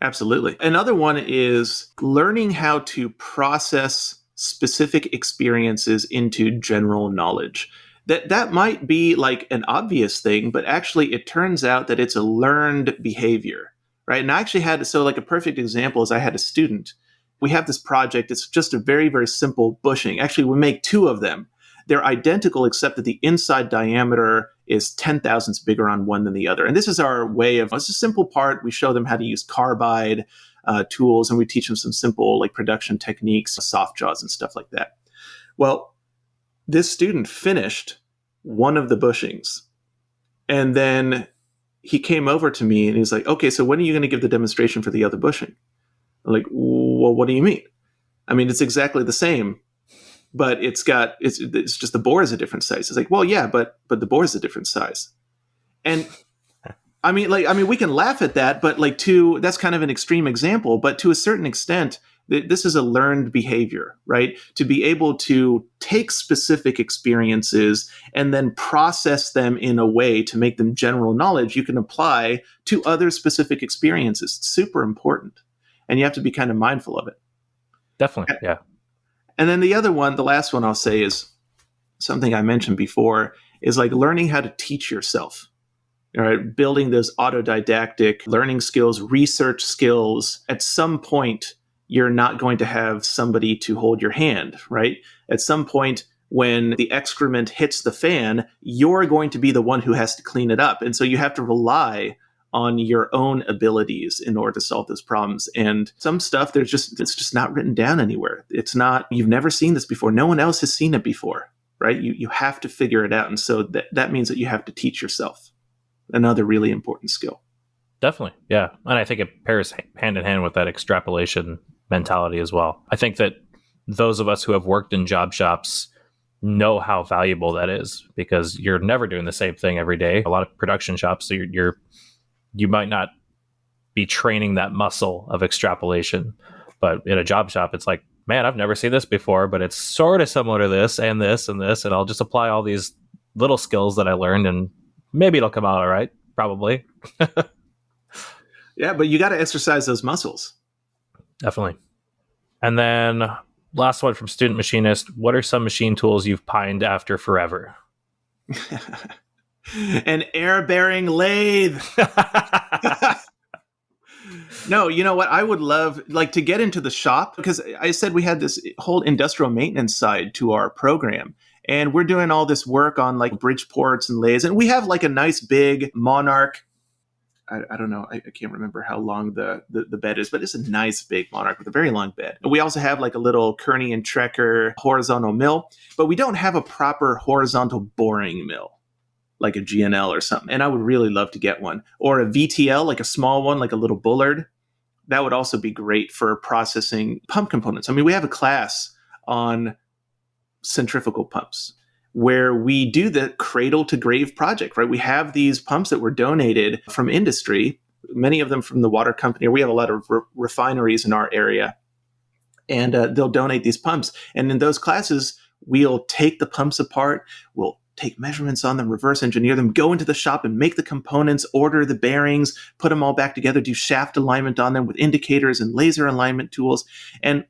B: Absolutely. Another one is learning how to process specific experiences into general knowledge. That might be like an obvious thing, but actually it turns out that it's a learned behavior, right? And I actually had, so like a perfect example is I had a student. We have this project. It's just a very, very simple bushing. Actually, we make two of them. They're identical, except that the inside diameter is 10 thousandths bigger on one than the other. And this is our way of, it's a simple part. We show them how to use carbide tools, and we teach them some simple like production techniques, soft jaws and stuff like that. Well, this student finished one of the bushings, and then he came over to me and he's like, okay, so when are you going to give the demonstration for the other bushing? I'm like, well, what do you mean? I mean, it's exactly the same, but it's just the bore is a different size. It's like, well, yeah, but the bore is a different size. And I mean, we can laugh at that, but that's kind of an extreme example, but to a certain extent, this is a learned behavior, right? To be able to take specific experiences and then process them in a way to make them general knowledge you can apply to other specific experiences. It's super important. And you have to be kind of mindful of it.
A: Definitely. Yeah.
B: And then the other one, the last one I'll say is something I mentioned before, is like learning how to teach yourself. All right, building those autodidactic learning skills, research skills. At some point, you're not going to have somebody to hold your hand, right? At some point, when the excrement hits the fan, you're going to be the one who has to clean it up. And so you have to rely on your own abilities in order to solve those problems. And some stuff, it's just not written down anywhere. It's not, you've never seen this before. No one else has seen it before, right? You have to figure it out. And so that means that you have to teach yourself. Another really important skill.
A: Definitely. Yeah. And I think it pairs hand in hand with that extrapolation mentality as well. I think that those of us who have worked in job shops know how valuable that is, because you're never doing the same thing every day. A lot of production shops, so you might not be training that muscle of extrapolation, but in a job shop, it's like, man, I've never seen this before, but it's sort of similar to this and this and this, and I'll just apply all these little skills that I learned, and maybe it'll come out all right. Probably.
B: Yeah, but you got to exercise those muscles.
A: Definitely. And then last one from Student Machinist. What are some machine tools you've pined after forever?
B: An air-bearing lathe. No, you know what? I would love to get into the shop, because I said we had this whole industrial maintenance side to our program. And we're doing all this work on Bridgeports and lathes. And we have a nice big Monarch. I don't know. I can't remember how long the bed is, but it's a nice big Monarch with a very long bed. And we also have a little Kearney and Trecker horizontal mill, but we don't have a proper horizontal boring mill, like a GNL or something. And I would really love to get one. Or a VTL, like a small one, like a little Bullard. That would also be great for processing pump components. I mean, we have a class on centrifugal pumps where we do the cradle to grave project, right? We have these pumps that were donated from industry, many of them from the water company. We have a lot of refineries in our area, and they'll donate these pumps. And in those classes, we'll take the pumps apart, we'll take measurements on them, reverse engineer them, go into the shop and make the components, order the bearings, put them all back together, do shaft alignment on them with indicators and laser alignment tools. And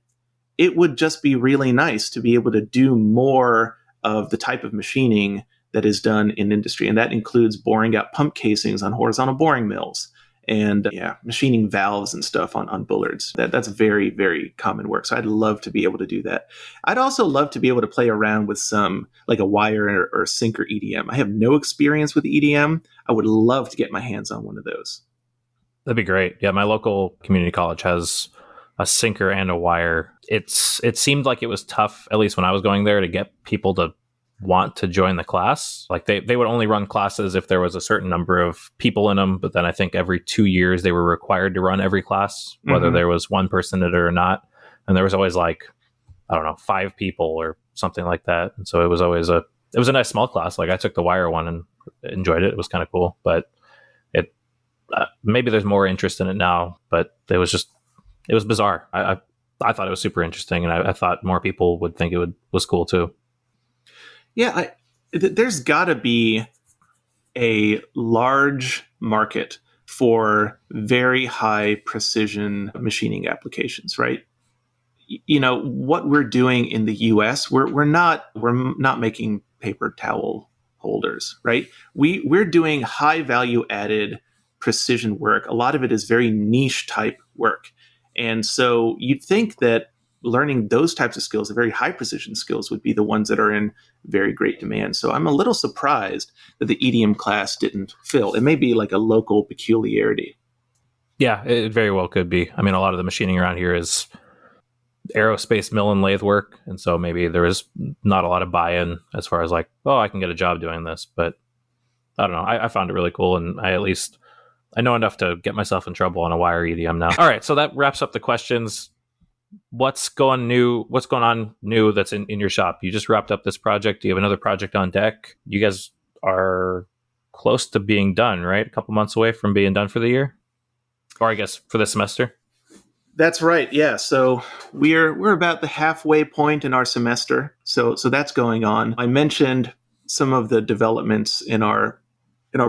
B: it would just be really nice to be able to do more of the type of machining that is done in industry. And that includes boring out pump casings on horizontal boring mills and machining valves and stuff on Bullards. That's very, very common work. So I'd love to be able to do that. I'd also love to be able to play around with some a wire or sinker EDM. I have no experience with EDM. I would love to get my hands on one of those.
A: That'd be great. Yeah, my local community college has a sinker and a wire. It seemed like it was tough, at least when I was going there, to get people to want to join the class. They would only run classes if there was a certain number of people in them. But then I think every 2 years they were required to run every class, whether there was one person in it or not. And there was always 5 people or something like that. And so it was always a nice small class. I took the wire one and enjoyed it. It was kind of cool, but maybe there's more interest in it now, but it was bizarre. I thought it was super interesting, and I thought more people would think it was cool too.
B: Yeah, there's got to be a large market for very high precision machining applications, right? What we're doing in the US, we're not making paper towel holders, right? We're doing high value added precision work. A lot of it is very niche type work. And so you'd think that learning those types of skills, the very high precision skills, would be the ones that are in very great demand. So I'm a little surprised that the EDM class didn't fill. It may be like a local peculiarity.
A: Yeah, it very well could be. I mean, a lot of the machining around here is aerospace mill and lathe work, and so maybe there is not a lot of buy-in as far as like, oh, I can get a job doing this. But I don't know. I found it really cool, and I know enough to get myself in trouble on a wire EDM now. All right, so that wraps up the questions. What's going on new that's in your shop? You just wrapped up this project. Do you have another project on deck? You guys are close to being done, right? A couple months away from being done for the year, or I guess for the semester.
B: That's right. Yeah. So we're about the halfway point in our semester. So that's going on. I mentioned some of the developments in our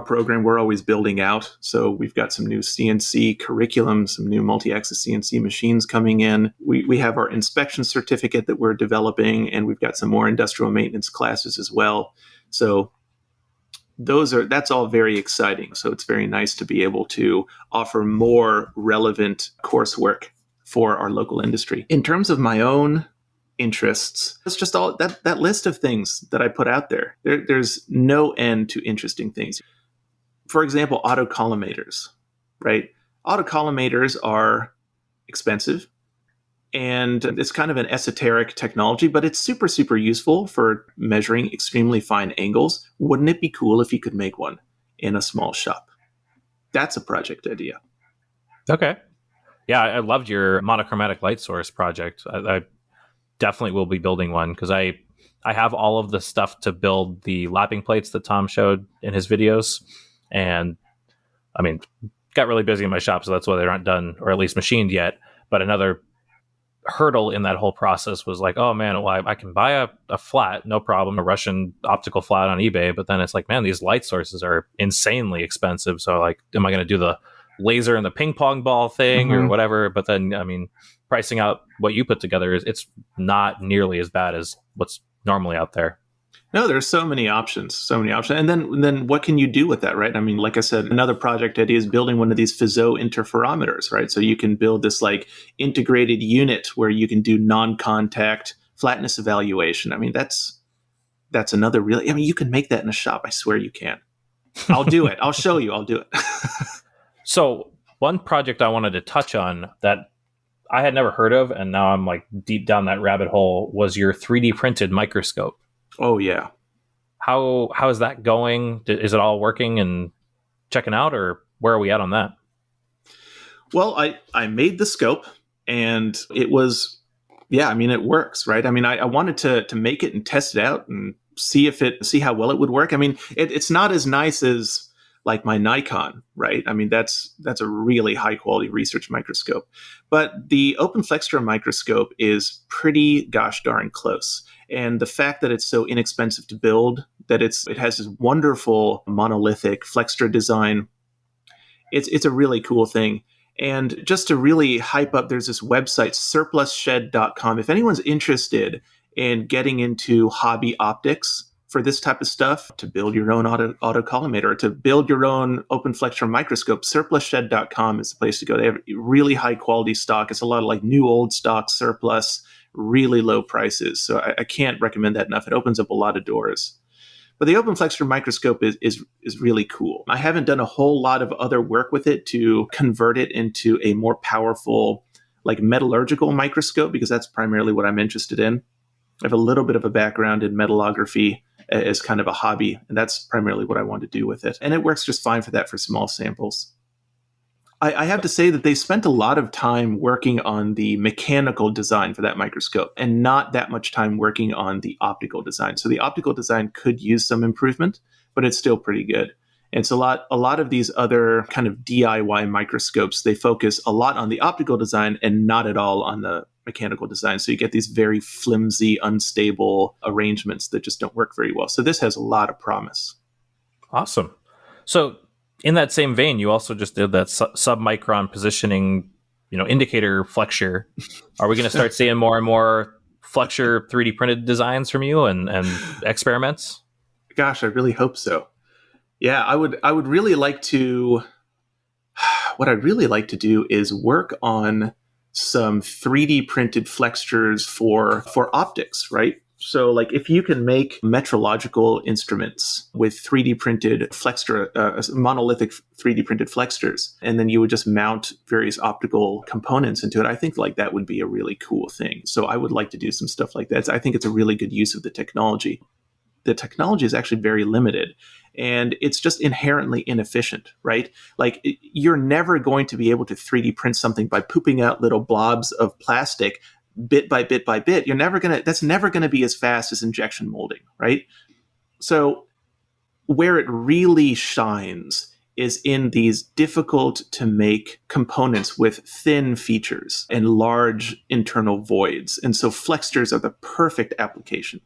B: program we're always building out. So we've got some new CNC curriculum, some new multi-axis CNC machines coming in. We have our inspection certificate that we're developing, and we've got some more industrial maintenance classes as well. So that's all very exciting. So it's very nice to be able to offer more relevant coursework for our local industry. In terms of my own interests, it's just all that list of things that I put out there. There's no end to interesting things. For example, autocollimators, right? Autocollimators are expensive, and it's kind of an esoteric technology, but it's super, super useful for measuring extremely fine angles. Wouldn't it be cool if you could make one in a small shop? That's a project idea.
A: Okay. Yeah, I loved your monochromatic light source project. I definitely will be building one because I have all of the stuff to build the lapping plates that Tom showed in his videos. And I mean, got really busy in my shop, so that's why they're not done or at least machined yet. But another hurdle in that whole process was like, oh man, well, I can buy a flat, no problem, a Russian optical flat on eBay. But then it's like, man, these light sources are insanely expensive. So like, am I going to do the laser and the ping pong ball thing or whatever? But then, I mean, pricing out what you put together it's not nearly as bad as what's normally out there.
B: No, there's so many options. And then what can you do with that, right? I mean, like I said, another project idea is building one of these Fizeau interferometers, right? So you can build this like integrated unit where you can do non-contact flatness evaluation. I mean, that's another really, I mean, you can make that in a shop. I swear you can. I'll do it. I'll show you. I'll do it.
A: So one project I wanted to touch on that I had never heard of, and now I'm like deep down that rabbit hole, was your 3D printed microscope.
B: Oh yeah.
A: How is that going? Is it all working and checking out, or where are we at on that?
B: Well, I made the scope, and it was, yeah, I mean, it works, right? I mean, I wanted to make it and test it out and see how well it would work. I mean, it's not as nice as like my Nikon, right? I mean, that's a really high quality research microscope. But the open flexure microscope is pretty gosh darn close. And the fact that it's so inexpensive to build, that it has this wonderful monolithic flexure design, it's a really cool thing. And just to really hype up, there's this website, surplusshed.com. If anyone's interested in getting into hobby optics for this type of stuff, to build your own autocollimator, to build your own open flexure microscope, surplusshed.com is the place to go. They have really high quality stock. It's a lot of like new old stock surplus, really low prices. So I can't recommend that enough. It opens up a lot of doors. But the open flexure microscope is really cool. I haven't done a whole lot of other work with it to convert it into a more powerful, like metallurgical microscope, because that's primarily what I'm interested in. I have a little bit of a background in metallography as kind of a hobby, and that's primarily what I want to do with it. And it works just fine for that for small samples. I have to say that they spent a lot of time working on the mechanical design for that microscope and not that much time working on the optical design. So the optical design could use some improvement, but it's still pretty good. And it's a lot of these other kind of DIY microscopes, they focus a lot on the optical design and not at all on the mechanical design. So you get these very flimsy, unstable arrangements that just don't work very well. So this has a lot of promise.
A: Awesome. So in that same vein, you also just did that submicron positioning, indicator flexure. Are we going to start seeing more and more flexure 3D printed designs from you and experiments?
B: Gosh, I really hope so. Yeah, I would really like to. What I'd really like to do is work on some 3D printed flexures for optics, right? So like if you can make metrological instruments with 3D printed flexure, monolithic 3D printed flexures, and then you would just mount various optical components into it, I think like that would be a really cool thing. So I would like to do some stuff like that. I think it's a really good use of the technology. The technology is actually very limited and it's just inherently inefficient, right? Like you're never going to be able to 3D print something by pooping out little blobs of plastic bit by bit by bit. That's never going to be as fast as injection molding, right? So where it really shines is in these difficult to make components with thin features and large internal voids. And so flexures are the perfect application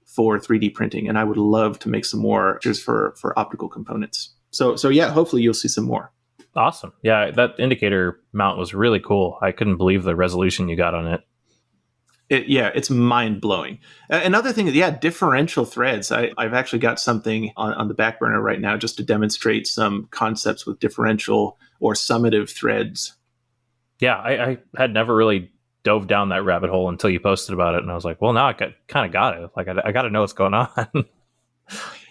B: for 3D printing, and I would love to make some more just for optical components. So yeah, hopefully you'll see some more.
A: Awesome. Yeah, that indicator mount was really cool. I couldn't believe the resolution you got on it.
B: It's mind-blowing. Another thing is, differential threads. I've actually got something on the back burner right now just to demonstrate some concepts with differential or summative threads.
A: Yeah, I had never really dove down that rabbit hole until you posted about it, and I was like, well, now I kind of got it. Like, I got to know what's going on.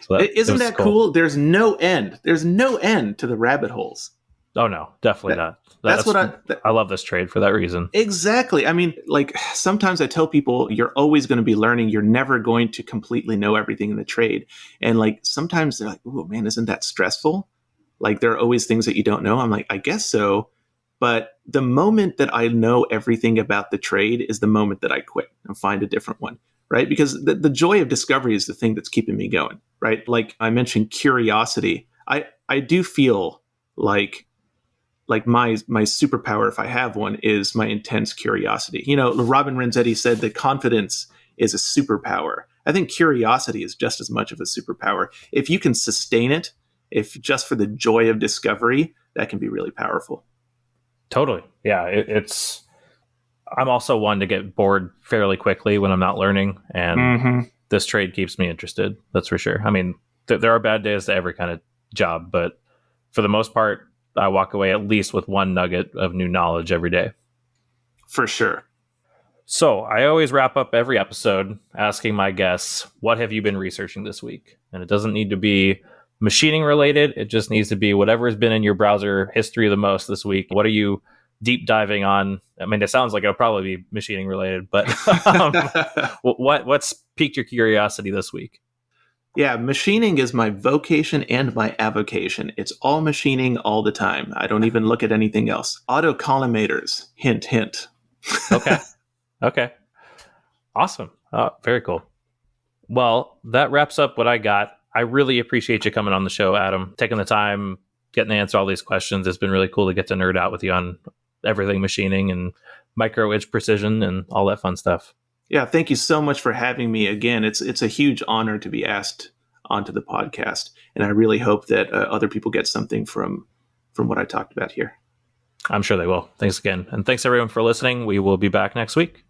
A: So
B: Isn't that cool? There's no end. There's no end to the rabbit holes.
A: Oh no, definitely not.
B: That's what
A: I love this trade for that reason.
B: Exactly. I mean, like sometimes I tell people you're always going to be learning. You're never going to completely know everything in the trade. And like sometimes they're like, oh man, isn't that stressful? Like there are always things that you don't know. I'm like, I guess so. But the moment that I know everything about the trade is the moment that I quit and find a different one, right? Because the joy of discovery is the thing that's keeping me going, right? Like I mentioned curiosity. I do feel like my superpower, if I have one, is my intense curiosity. Robin Renzetti said that confidence is a superpower. I think curiosity is just as much of a superpower. If you can sustain it, if just for the joy of discovery, that can be really powerful.
A: Totally. Yeah, it's. I'm also one to get bored fairly quickly when I'm not learning, and this trade keeps me interested. That's for sure. I mean, there are bad days to every kind of job, but for the most part, I walk away at least with one nugget of new knowledge every day.
B: For sure.
A: So I always wrap up every episode asking my guests, what have you been researching this week? And it doesn't need to be machining related. It just needs to be whatever has been in your browser history the most this week. What are you deep diving on? I mean, it sounds like it'll probably be machining related, but what's piqued your curiosity this week?
B: Yeah, machining is my vocation and my avocation. It's all machining all the time. I don't even look at anything else. Autocollimators, hint, hint.
A: Okay. Awesome. Very cool. Well, that wraps up what I got. I really appreciate you coming on the show, Adam, taking the time, getting to answer all these questions. It's been really cool to get to nerd out with you on everything machining and micro edge precision and all that fun stuff.
B: Yeah, thank you so much for having me again. It's a huge honor to be asked onto the podcast, and I really hope that other people get something from what I talked about here.
A: I'm sure they will. Thanks again, and thanks everyone for listening. We will be back next week.